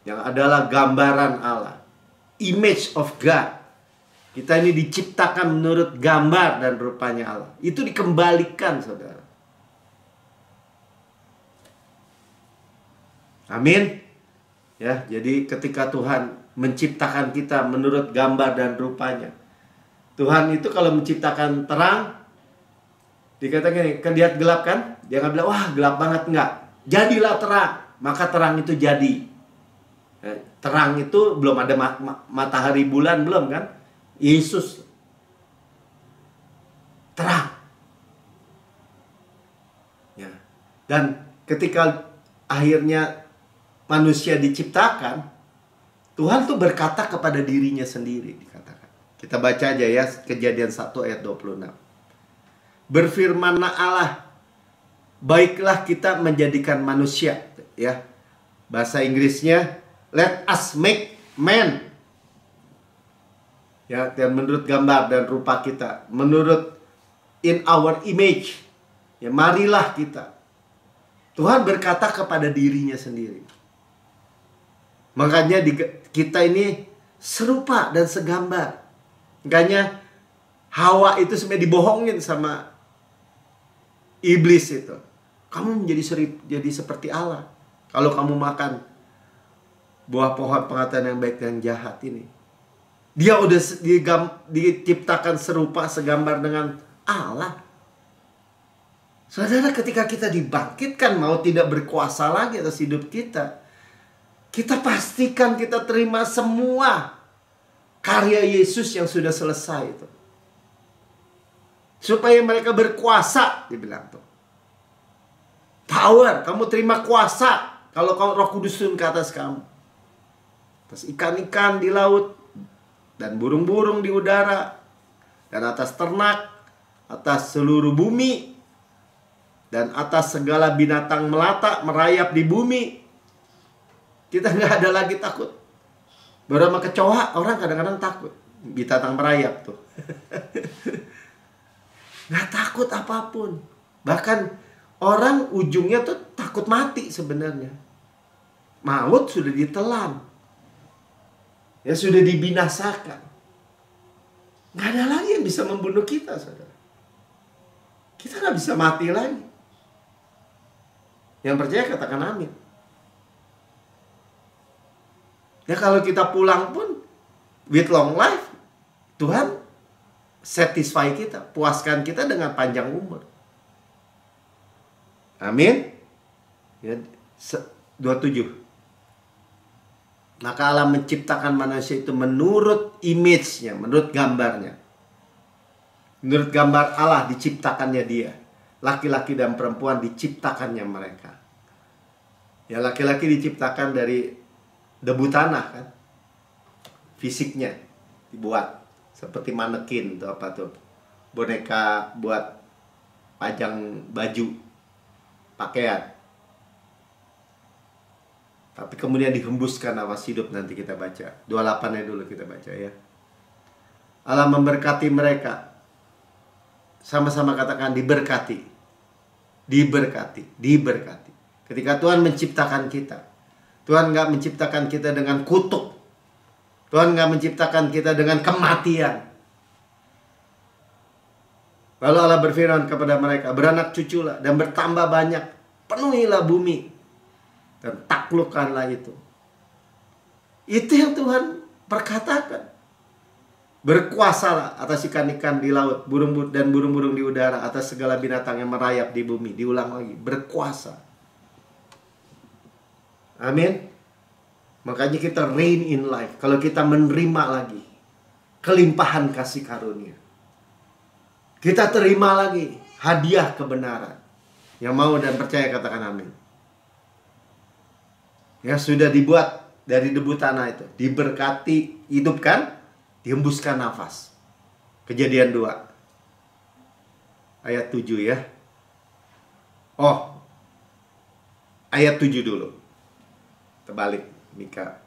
Yang adalah gambaran Allah, image of God. Kita ini diciptakan menurut gambar dan rupanya Allah. Itu dikembalikan, saudara. Amin. Ya, jadi ketika Tuhan menciptakan kita menurut gambar dan rupanya. Tuhan itu kalau menciptakan terang, dikatakan kan dia gelap kan? Dia nggak bilang, wah gelap banget, enggak. Jadilah terang, maka terang itu jadi. Terang itu belum ada matahari bulan, belum kan? Yesus terang. Ya. Dan ketika akhirnya manusia diciptakan, Tuhan tuh berkata kepada dirinya sendiri, dikatakan. Kita baca aja ya, Kejadian 1 ayat 26. Berfirmanlah Allah, baiklah kita menjadikan manusia, ya. Bahasa Inggrisnya let us make man. Ya, dan menurut gambar dan rupa kita, menurut in our image. Ya, marilah kita. Tuhan berkata kepada dirinya sendiri. Makanya kita ini serupa dan segambar. Makanya Hawa itu sebenarnya dibohongin sama iblis itu. Kamu jadi seperti Allah kalau kamu makan buah pohon pengetahuan yang baik dan jahat ini. Dia udah diciptakan serupa segambar dengan Allah. Saudara, ketika kita dibangkitkan mau tidak berkuasa lagi atas hidup kita, kita pastikan kita terima semua karya Yesus yang sudah selesai itu. Supaya mereka berkuasa, dibilang tuh. Power, kamu terima kuasa kalau kamu Roh Kudus turun ke atas kamu. Atas ikan-ikan di laut dan burung-burung di udara dan atas ternak, atas seluruh bumi dan atas segala binatang melata merayap di bumi. Kita nggak ada lagi takut. Baru sama kecoa orang kadang-kadang takut. Binatang merayap tuh. Nggak takut apapun. Bahkan orang ujungnya tuh takut mati sebenarnya. Maut sudah ditelan. Ya sudah dibinasakan. Nggak ada lagi yang bisa membunuh kita, saudara. Kita nggak bisa mati lagi. Yang percaya katakan amin. Ya kalau kita pulang pun with long life, Tuhan satisfy kita, puaskan kita dengan panjang umur. Amin. Ya, 27. Maka Allah menciptakan manusia itu menurut image-nya, menurut gambarnya. Menurut gambar Allah diciptakannya dia. Laki-laki dan perempuan diciptakannya mereka. Ya, laki-laki diciptakan dari debu tanah kan. Fisiknya dibuat seperti manekin atau apa tuh. Boneka buat pajang baju, pakaian. Tapi kemudian dihembuskan nafas hidup, nanti kita baca. 28-nya dulu kita baca ya. Allah memberkati mereka. Sama-sama katakan diberkati. Diberkati, diberkati. Ketika Tuhan menciptakan kita, Tuhan nggak menciptakan kita dengan kutuk. Tuhan nggak menciptakan kita dengan kematian. Lalu Allah berfirman kepada mereka, beranak cuculah dan bertambah banyak, penuhilah bumi dan taklukkanlah itu. Itu yang Tuhan perkatakan. Berkuasalah atas ikan-ikan di laut, dan burung-burung di udara, atas segala binatang yang merayap di bumi. Diulang lagi, berkuasa. Amin. Makanya kita reign in life. Kalau kita menerima lagi kelimpahan kasih karunia, kita terima lagi hadiah kebenaran. Yang mau dan percaya katakan amin. Ya, sudah dibuat dari debu tanah itu, diberkati, hidupkan, dihembuskan nafas. Kejadian 2 ayat 7 ya. Oh, ayat 7 dulu. Terbalik, Mika.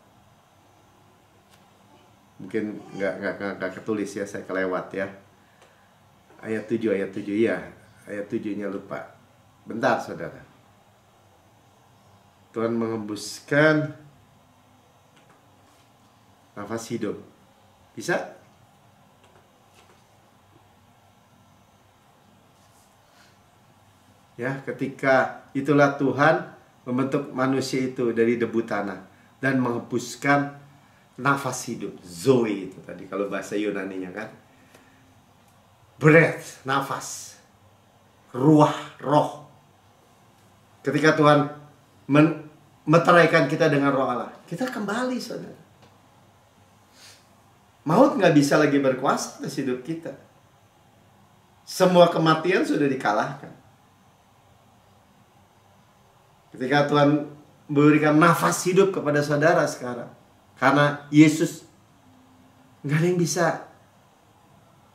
Mungkin nggak ketulis ya, saya kelewat ya. Ayat 7 ya. Ayat 7-nya lupa. Bentar, saudara. Tuhan mengembuskan nafas hidup. Bisa? Ya, ketika itulah Tuhan membentuk manusia itu dari debu tanah dan menghembuskan nafas hidup. Zoe itu tadi kalau bahasa Yunaninya kan. Breath, nafas. Ruah, roh. Ketika Tuhan meteraikan kita dengan roh Allah, kita kembali, saudara. Maut nggak bisa lagi berkuasa atas hidup kita. Semua kematian sudah dikalahkan. Ketika Tuhan memberikan nafas hidup kepada saudara sekarang, karena Yesus, nggak ada yang bisa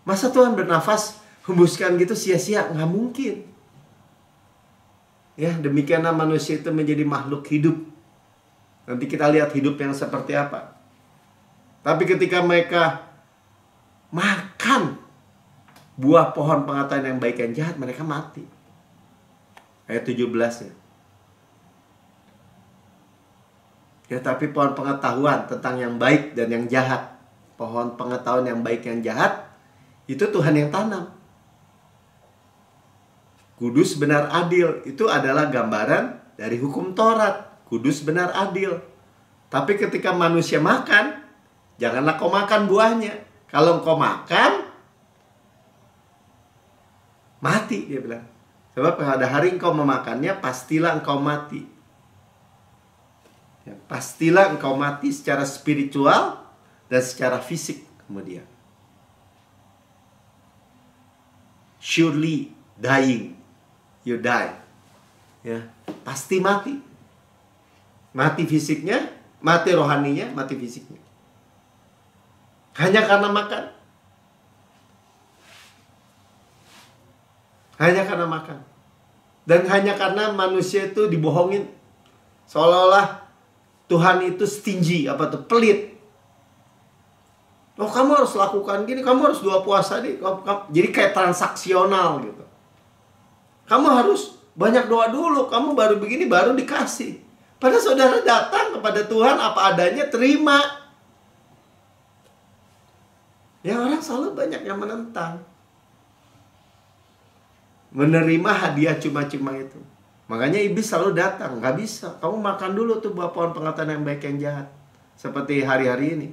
Masa Tuhan bernafas, hembuskan gitu sia-sia? Nggak mungkin. Ya, demikianlah manusia itu menjadi makhluk hidup. Nanti kita lihat hidup yang seperti apa. Tapi ketika mereka makan buah pohon pengetahuan yang baik dan jahat, mereka mati. Ayat 17 ya. Ya, tapi pohon pengetahuan tentang yang baik dan yang jahat, pohon pengetahuan yang baik yang jahat, itu Tuhan yang tanam. Kudus, benar, adil, itu adalah gambaran dari hukum Taurat. Kudus, benar, adil. Tapi ketika manusia makan, janganlah kau makan buahnya. Kalau kau makan, mati, dia bilang. Sebab pada hari engkau memakannya, pastilah engkau mati. Ya, pastilah engkau mati secara spiritual dan secara fisik kemudian. Surely dying. You die. Ya, pasti mati. Mati fisiknya, mati rohaninya, mati fisiknya. Hanya karena makan. Hanya karena makan. Dan hanya karena manusia itu dibohongin. Seolah-olah Tuhan itu stingy, pelit. Oh, kamu harus lakukan gini, kamu harus 2 puasa nih. Jadi kayak transaksional gitu. Kamu harus banyak doa dulu, kamu baru begini, baru dikasih. Padahal saudara datang kepada Tuhan apa adanya, terima. Ya, orang selalu banyak yang menentang. Menerima hadiah cuma-cuma itu. Makanya iblis selalu datang, nggak bisa. Kamu makan dulu tuh buah pohon pengetahuan yang baik yang jahat. Seperti hari-hari ini.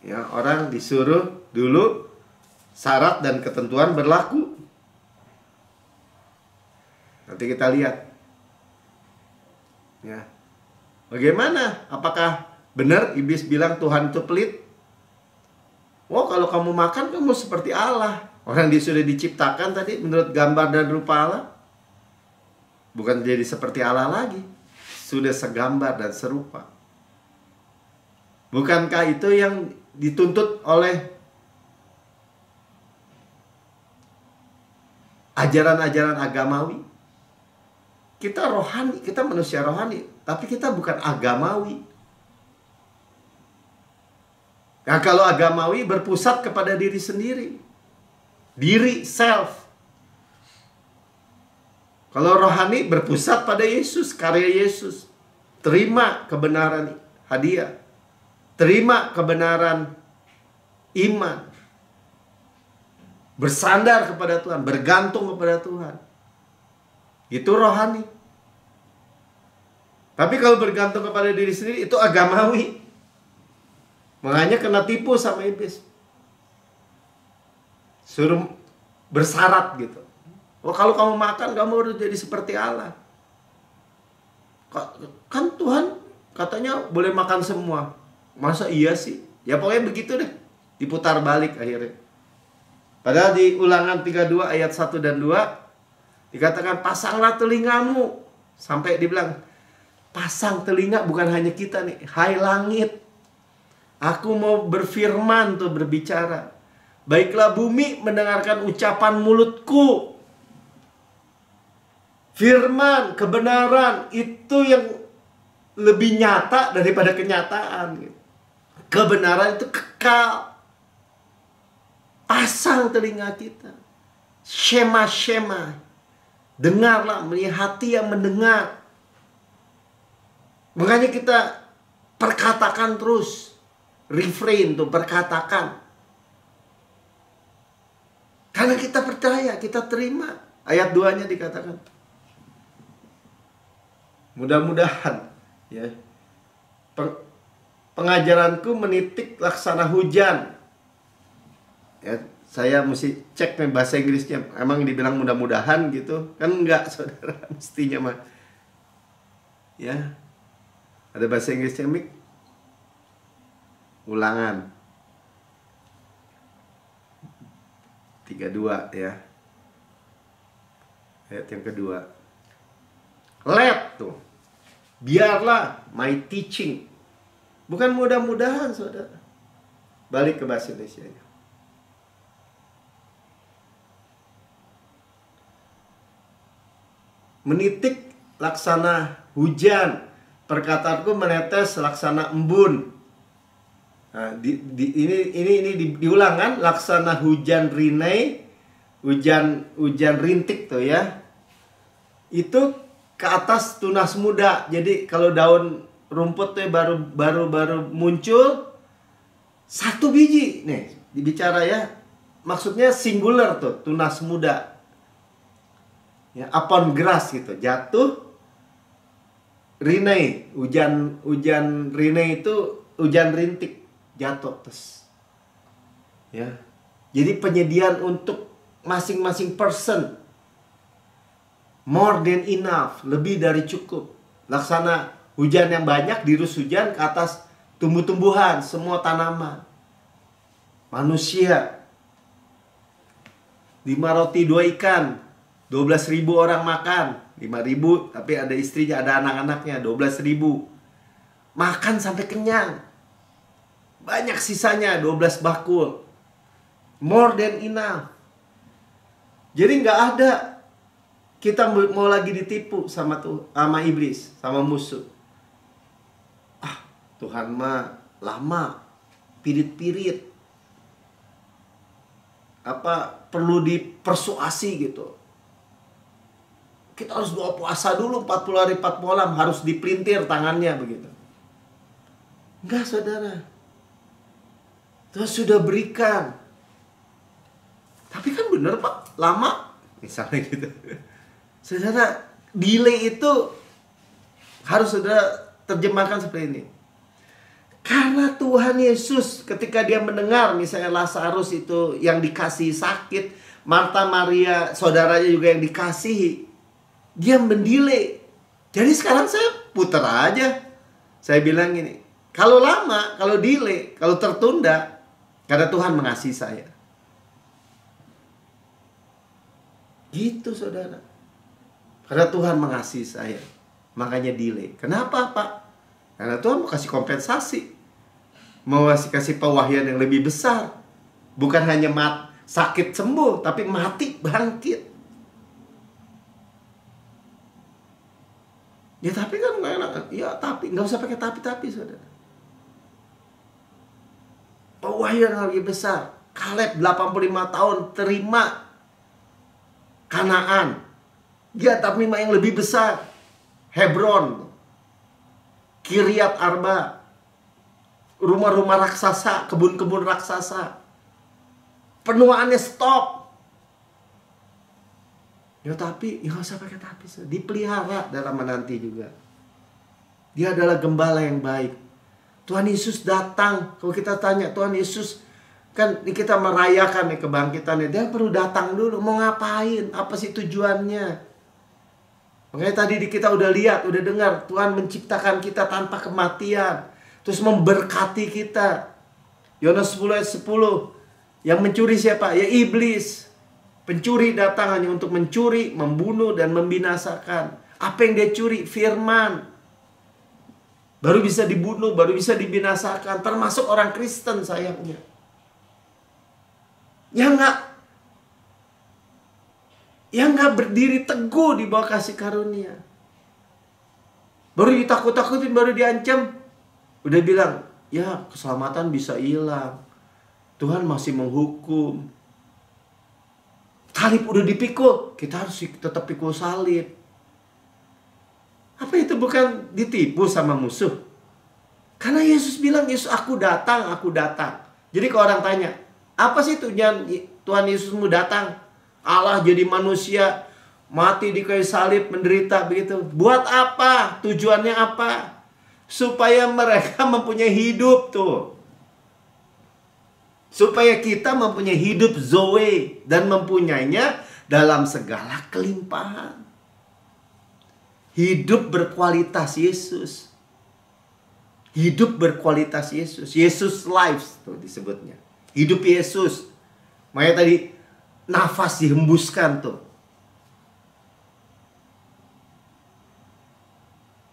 Ya, orang disuruh dulu syarat dan ketentuan berlaku. Nanti kita lihat. Ya. Bagaimana? Apakah benar iblis bilang Tuhan itu pelit? Oh, kalau kamu makan kamu seperti Allah. Orang dia sudah diciptakan tadi menurut gambar dan rupa Allah. Bukan jadi seperti Allah lagi. Sudah segambar dan serupa. Bukankah itu yang dituntut oleh ajaran-ajaran agamawi? Kita rohani, kita manusia rohani, tapi kita bukan agamawi. Nah, kalau agamawi berpusat kepada diri sendiri. Diri, self. Kalau rohani berpusat pada Yesus, karya Yesus. Terima kebenaran hadiah. Terima kebenaran iman. Bersandar kepada Tuhan, bergantung kepada Tuhan. Itu rohani. Tapi kalau bergantung kepada diri sendiri, itu agamawi. Makanya kena tipu sama iblis. Suruh bersyarat gitu. Oh, kalau kamu makan, kamu harus jadi seperti Allah. Kan Tuhan katanya boleh makan semua. Masa iya sih? Ya pokoknya begitu deh. Diputar balik akhirnya. Padahal di Ulangan 32 ayat 1 dan 2 dikatakan pasanglah telingamu. Sampai dibilang pasang telinga, bukan hanya kita nih. Hai langit, aku mau berfirman tuh, berbicara. Baiklah bumi mendengarkan ucapan mulutku. Firman, kebenaran itu yang lebih nyata daripada kenyataan. Kebenaran itu kekal. Pasang telinga kita. Shema-shema. Dengarlah, hati yang mendengar. Makanya kita perkatakan terus. Refrain tuh, perkatakan. Karena kita percaya, kita terima. Ayat 2-nya dikatakan. Mudah-mudahan ya, pengajaranku menitik laksana hujan. Ya, saya mesti cek nih bahasa Inggrisnya. Emang dibilang mudah-mudahan gitu? Kan enggak, saudara. Mestinya mah. Ya. Ada bahasa Inggrisnya, Mik? Ulangan 32 ya. Ayat yang kedua. Let tuh. Biarlah my teaching. Bukan mudah-mudahan, saudara. Balik ke bahasa Indonesia. Menitik laksana hujan, perkataanku menetes laksana embun. Nah, ini diulang kan, laksana hujan rinei, hujan rintik tuh ya. Itu ke atas tunas muda. Jadi kalau daun rumput tuh baru muncul satu biji nih dibicara ya. Maksudnya singular tuh, tunas muda. Ya, upon grass gitu, jatuh rinei, hujan rinei itu hujan rintik. Jatuh terus, ya. Jadi penyediaan untuk masing-masing person, more than enough, lebih dari cukup. Laksana hujan yang banyak, dirus hujan ke atas tumbuh-tumbuhan, semua tanaman, manusia. 5 roti 2 ikan, 12.000 orang makan, 5.000 tapi ada istrinya, ada anak-anaknya, 12.000 makan sampai kenyang. Banyak sisanya, 12 bakul. More than enough. Jadi nggak ada kita mau lagi ditipu sama iblis, sama musuh. Ah, Tuhan mah lama, pirit-pirit. Apa perlu dipersuasi gitu. Kita harus doa puasa dulu 40 hari 40 malam, harus dipelintir tangannya begitu. Enggak, saudara. Tuhan sudah berikan. Tapi kan bener Pak, lama. Misalnya gitu. Saudara, delay itu harus saudara terjemahkan seperti ini. Karena Tuhan Yesus ketika dia mendengar misalnya Lazarus itu yang dikasihi sakit, Marta, Maria, saudaranya juga yang dikasihi, dia mendelay. Jadi sekarang saya putar aja. Saya bilang gini, kalau lama, kalau delay, kalau tertunda, karena Tuhan mengasihi saya. Gitu saudara. Karena Tuhan mengasihi saya. Makanya delay. Kenapa Pak? Karena Tuhan mau kasih kompensasi. Mau kasih pewahyuan yang lebih besar. Bukan hanya sakit sembuh, tapi mati bangkit. Ya tapi kan nggak enak. Ya tapi, nggak usah pakai tapi saudara. Pewahyuan yang lebih besar. Kaleb 85 tahun terima Kanaan. Dia terima yang lebih besar. Hebron, Kiryat Arba, rumah-rumah raksasa, kebun-kebun raksasa. Penuaannya stop. Ya tapi, ya nggak usah pakai tapi. Dipelihara dalam menanti juga. Dia adalah gembala yang baik. Tuhan Yesus datang. Kalau kita tanya Tuhan Yesus, kan kita merayakan nih kebangkitannya, dia perlu datang dulu. Mau ngapain? Apa sih tujuannya? Makanya tadi kita udah lihat, udah dengar, Tuhan menciptakan kita tanpa kematian, terus memberkati kita. Yohanes 10 ayat 10. Yang mencuri siapa? Ya iblis. Pencuri datang hanya untuk mencuri, membunuh, dan membinasakan. Apa yang dia curi? Firman. Baru bisa dibunuh, baru bisa dibinasakan. Termasuk orang Kristen sayangnya. Yang nggak berdiri teguh di bawah kasih karunia. Baru ditakut-takutin, baru diancam. Udah bilang, ya keselamatan bisa hilang. Tuhan masih menghukum. Salib udah dipikul, kita harus tetap pikul salib. Apa itu bukan ditipu sama musuh? Karena Yesus bilang, Yesus aku datang, aku datang. Jadi kalau orang tanya, apa sih tujuan Tuhan Yesusmu datang? Allah jadi manusia, mati di kayu salib, menderita begitu. Buat apa? Tujuannya apa? Supaya mereka mempunyai hidup tuh. Supaya kita mempunyai hidup Zoe dan mempunyainya dalam segala kelimpahan. Hidup berkualitas Yesus. Hidup berkualitas Yesus. Yesus lives tuh disebutnya. Hidup Yesus. Makanya tadi nafas dihembuskan tuh.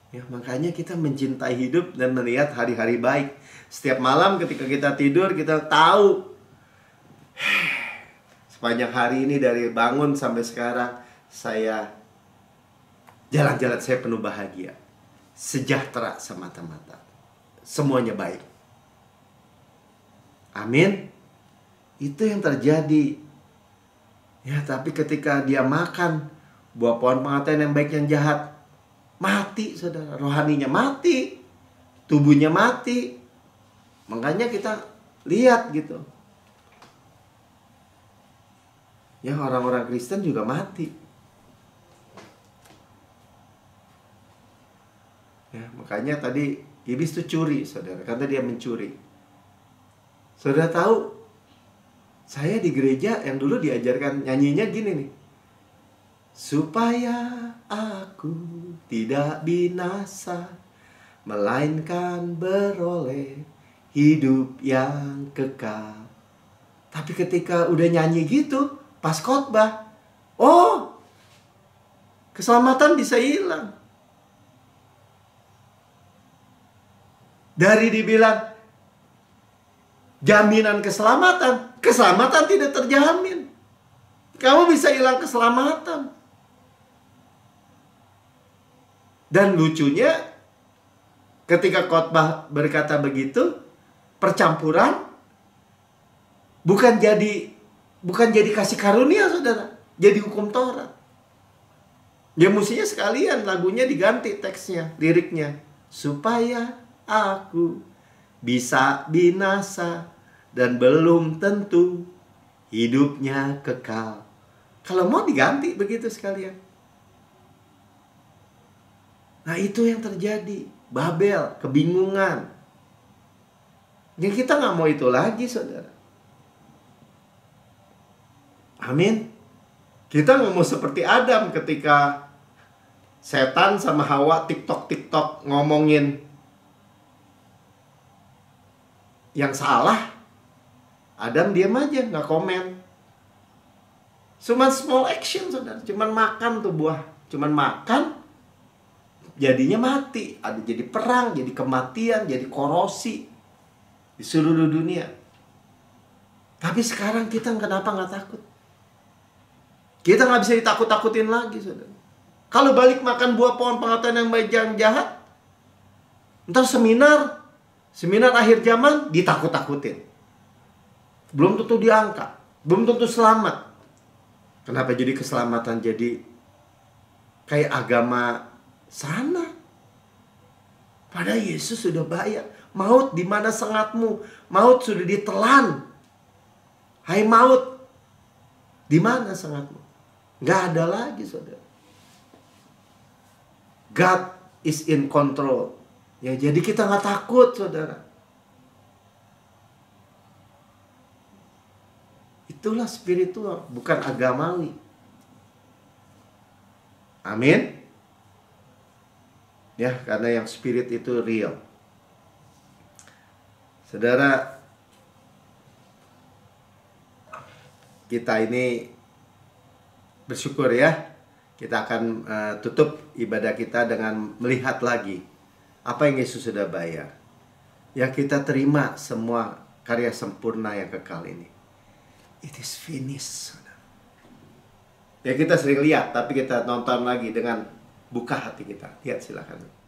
Ya, makanya kita mencintai hidup dan melihat hari-hari baik. Setiap malam ketika kita tidur, kita tahu sepanjang hari ini dari bangun sampai sekarang, saya jalan-jalan saya penuh bahagia, sejahtera semata-mata, semuanya baik. Amin. Itu yang terjadi. Ya, tapi ketika dia makan buah pohon pengetahuan yang baik yang jahat, mati saudara, rohaninya mati, tubuhnya mati. Makanya kita lihat gitu. Ya, orang-orang Kristen juga mati. Ya, makanya tadi iblis itu curi, saudara, karena dia mencuri. Saudara tahu, saya di gereja yang dulu diajarkan nyanyinya gini nih. Supaya aku tidak binasa, melainkan beroleh hidup yang kekal. Tapi ketika udah nyanyi gitu, pas khotbah, oh, keselamatan bisa hilang. Dari dibilang jaminan keselamatan, keselamatan tidak terjamin. Kamu bisa hilang keselamatan. Dan lucunya, ketika khotbah berkata begitu, percampuran bukan jadi kasih karunia, saudara, jadi hukum Taurat. Ya mestinya sekalian lagunya diganti teksnya, liriknya, supaya aku bisa binasa dan belum tentu hidupnya kekal. Kalau mau diganti begitu sekalian. Nah, itu yang terjadi. Babel, kebingungan. Yang kita nggak mau itu lagi, saudara. Amin. Kita nggak mau seperti Adam ketika setan sama Hawa TikTok ngomongin yang salah. Adam diam aja, nggak komen. Cuman small action, saudara. Cuman makan tuh buah. Cuman makan, jadinya mati. Ada jadi perang, jadi kematian, jadi korosi di seluruh dunia. Tapi sekarang kita kenapa nggak takut? Kita nggak bisa ditakut-takutin lagi, saudara. Kalau balik makan buah pohon pengetahuan yang baik yang jahat, ntar seminar akhir zaman ditakut-takutin. Belum tentu diangkat, belum tentu selamat. Kenapa jadi keselamatan jadi kayak agama sana? Padahal Yesus sudah bayar. Maut di mana sengatmu? Maut sudah ditelan. Hai maut, di mana sengatmu? Nggak ada lagi, saudara. God is in control. Ya, jadi kita nggak takut, saudara. Itulah spiritual, bukan agamawi. Amin. Ya, karena yang spirit itu real. Saudara, kita ini bersyukur ya. Kita akan tutup ibadah kita dengan melihat lagi apa yang Yesus sudah bayar. Ya, kita terima semua karya sempurna yang kekal ini. It is finished. Ya, kita sering lihat, tapi kita nonton lagi dengan buka hati kita. Lihat, silakan.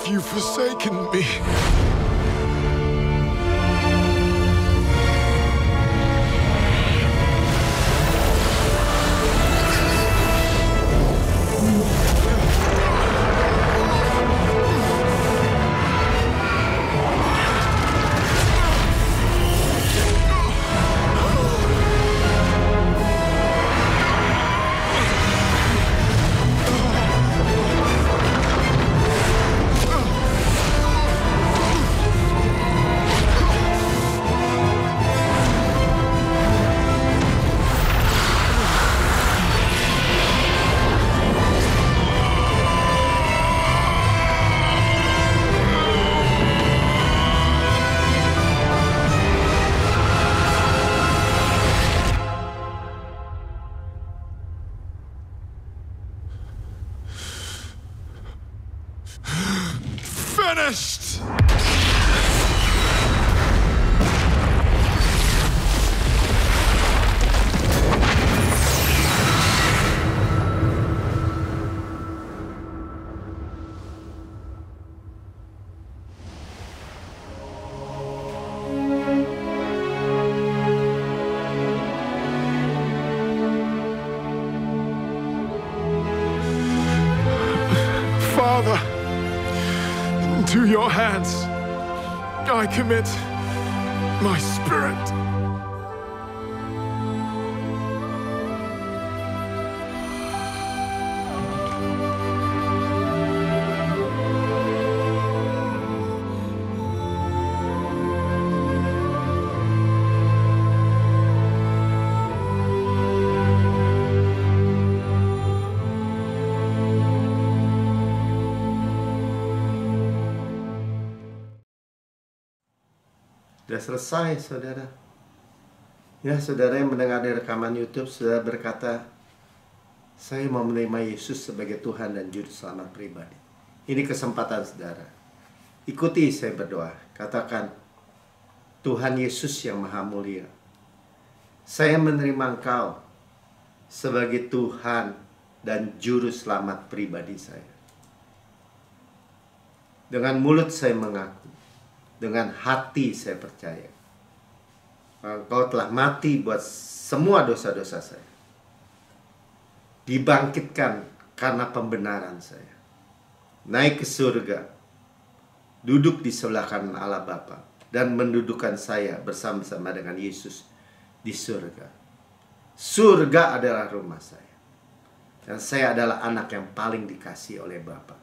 you forsaken me? Finished! Father, to your hands I commit my spirit. Sudah selesai, saudara. Ya, saudara yang mendengar di rekaman YouTube, saudara berkata, saya mau menerima Yesus sebagai Tuhan dan Juru Selamat pribadi. Ini kesempatan saudara. Ikuti saya berdoa. Katakan, Tuhan Yesus yang Maha Mulia, saya menerima Engkau sebagai Tuhan dan Juru Selamat pribadi saya. Dengan mulut saya mengaku, dengan hati saya percaya, Engkau telah mati buat semua dosa-dosa saya, dibangkitkan karena pembenaran saya, naik ke surga, duduk di sebelah kanan Allah Bapa, dan mendudukkan saya bersama-sama dengan Yesus di surga. Surga adalah rumah saya, dan saya adalah anak yang paling dikasihi oleh Bapa.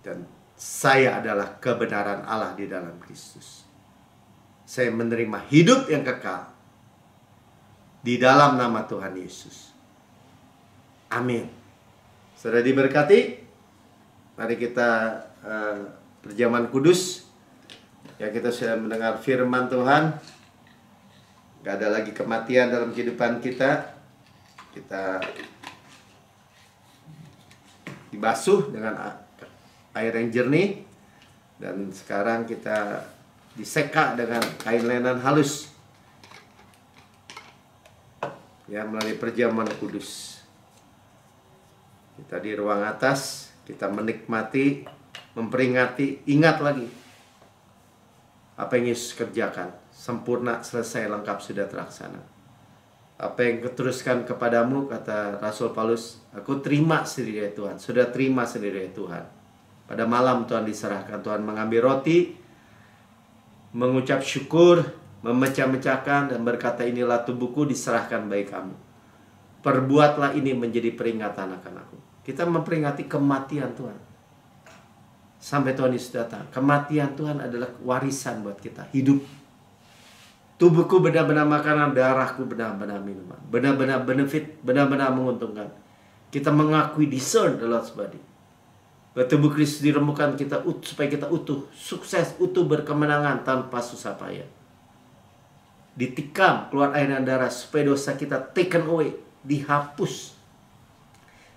Dan saya adalah kebenaran Allah di dalam Kristus. Saya menerima hidup yang kekal di dalam nama Tuhan Yesus. Amin. Sudah diberkati? Mari kita perjamuan kudus. Ya, kita sudah mendengar firman Tuhan. Gak ada lagi kematian dalam kehidupan kita. Kita dibasuh dengan air yang jernih, dan sekarang kita diseka dengan kain lenan halus, ya, melalui perjamuan kudus. Kita di ruang atas, kita menikmati, memperingati, ingat lagi apa yang Yesus kerjakan, sempurna, selesai, lengkap, sudah terlaksana. Apa yang kuteruskan kepadamu, kata Rasul Paulus, aku terima sendiri ya Tuhan, sudah terima sendiri ya Tuhan. Pada malam Tuhan diserahkan, Tuhan mengambil roti, mengucap syukur, memecah-mecahkan, dan berkata, inilah tubuhku diserahkan bagi kamu. Perbuatlah ini menjadi peringatan akan aku. Kita memperingati kematian Tuhan sampai Tuhan Yesus datang. Kematian Tuhan adalah warisan buat kita, hidup. Tubuhku benar-benar makanan, darahku benar-benar minuman, benar-benar benefit, benar-benar menguntungkan. Kita mengakui discern the Lord's body. Tubuh Kristus diremukkan kita supaya kita utuh, sukses, utuh, berkemenangan tanpa susah payah. Ditikam, keluar air dan darah supaya dosa kita taken away, dihapus,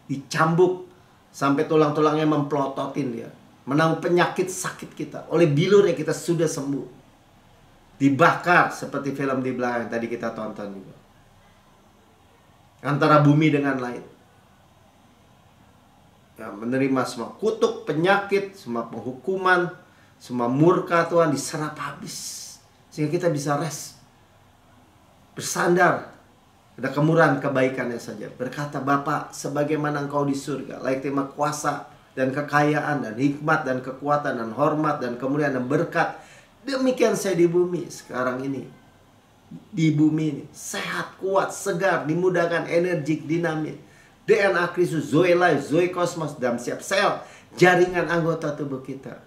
dicambuk sampai tulang-tulangnya memplototin dia, menanggung penyakit sakit kita. Oleh bilurnya kita sudah sembuh, dibakar seperti film di belakang tadi kita tonton juga, antara bumi dengan langit. menerima semua kutuk, penyakit, semua penghukuman, semua murka Tuhan diserap habis. Sehingga kita bisa rest, bersandar pada kemurahan kebaikannya saja. Berkata, Bapa, sebagaimana Engkau di surga, layak terima kuasa dan kekayaan dan hikmat dan kekuatan dan hormat dan kemuliaan dan berkat. Demikian saya di bumi sekarang ini. Di bumi ini sehat, kuat, segar, dimudahkan, energik, dinamis. DNA Kristus, Zoe Life, Zoe Kosmos dalam setiap sel, jaringan anggota tubuh kita.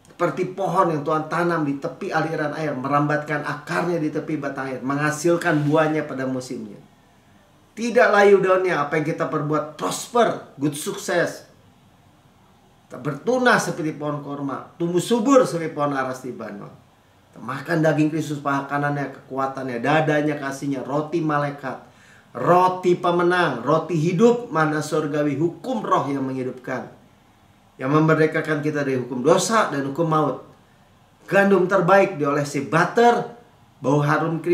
Seperti pohon yang Tuhan tanam di tepi aliran air, merambatkan akarnya di tepi batang air, menghasilkan buahnya pada musimnya. Tidak layu daunnya, apa yang kita perbuat prosper, good sukses. Tak bertunas seperti pohon korma, tumbuh subur seperti pohon aras di Libanon. Makan daging Kristus, paha kanannya kekuatannya, dadanya kasihnya, roti malaikat, roti pemenang, roti hidup, mana surgawi, hukum roh yang menghidupkan, yang memerdekakan kita dari hukum dosa dan hukum maut. Gandum terbaik diolesi butter, bau harum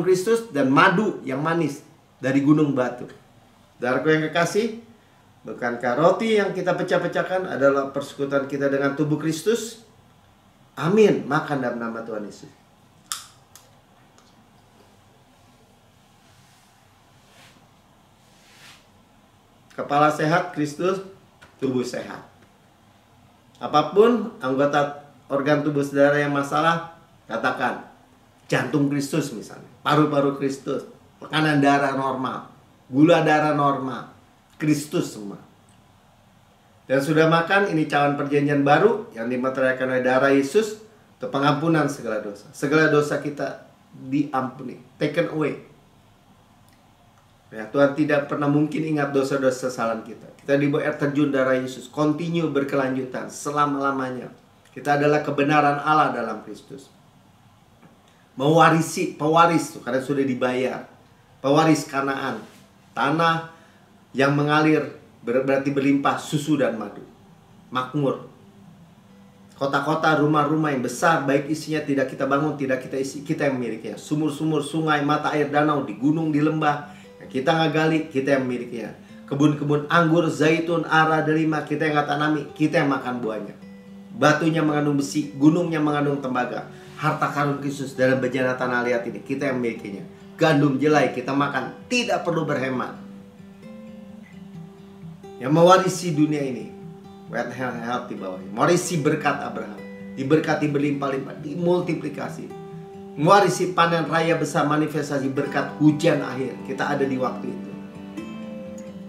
Kristus dan madu yang manis dari gunung batu. Saudaraku yang kekasih, bukankah roti yang kita pecah-pecahkan adalah persekutuan kita dengan tubuh Kristus? Amin. Makan dalam nama Tuhan Yesus. Kepala sehat, Kristus, tubuh sehat. Apapun anggota organ tubuh saudara yang masalah, katakan jantung Kristus misalnya, paru-paru Kristus, tekanan darah normal, gula darah normal, Kristus semua. Dan sudah makan, ini cawan perjanjian baru yang dimaterialkan oleh darah Yesus untuk pengampunan segala dosa. Segala dosa kita diampuni, taken away. Ya, Tuhan tidak pernah mungkin ingat dosa-dosa kesalahan kita. Kita dibawa air terjun darah Yesus, continue berkelanjutan selama-lamanya. Kita adalah kebenaran Allah dalam Kristus. Mewarisi, pewaris tuh, karena sudah dibayar. Pewaris Kanaan, tanah yang mengalir berarti berlimpah susu dan madu. Makmur. Kota-kota, rumah-rumah yang besar, baik isinya tidak kita bangun, tidak kita isi, kita yang memilikinya. Sumur-sumur, sungai, mata air danau, di gunung, di lembah, kita nggak gali, kita yang memilikinya. Kebun-kebun anggur, zaitun, ara, delima, kita yang nggak tanami, kita yang makan buahnya. Batunya mengandung besi, gunungnya mengandung tembaga. Harta karun Kristus dalam bejana tanah liat ini, kita yang memilikinya. Gandum jelai kita makan, tidak perlu berhemat. Yang mewarisi dunia ini, wealth health di bawahnya. Mewarisi berkat Abraham, diberkati berlimpah-limpah, dimultiplikasi. Mewarisi panen raya besar, manifestasi berkat hujan akhir. Kita ada di waktu itu.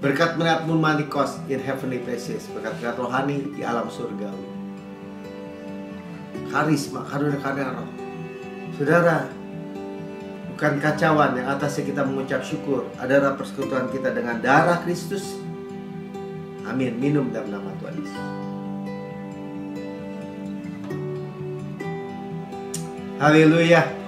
Berkat melihat manikos in heavenly places. Berkat rohani di alam surgawi. Karisma, karunia roh. Saudara, bukan kacauan yang atasnya kita mengucap syukur. Adalah persekutuan kita dengan darah Kristus. Amin. Minum dalam nama Tuhan Yesus. Haleluya.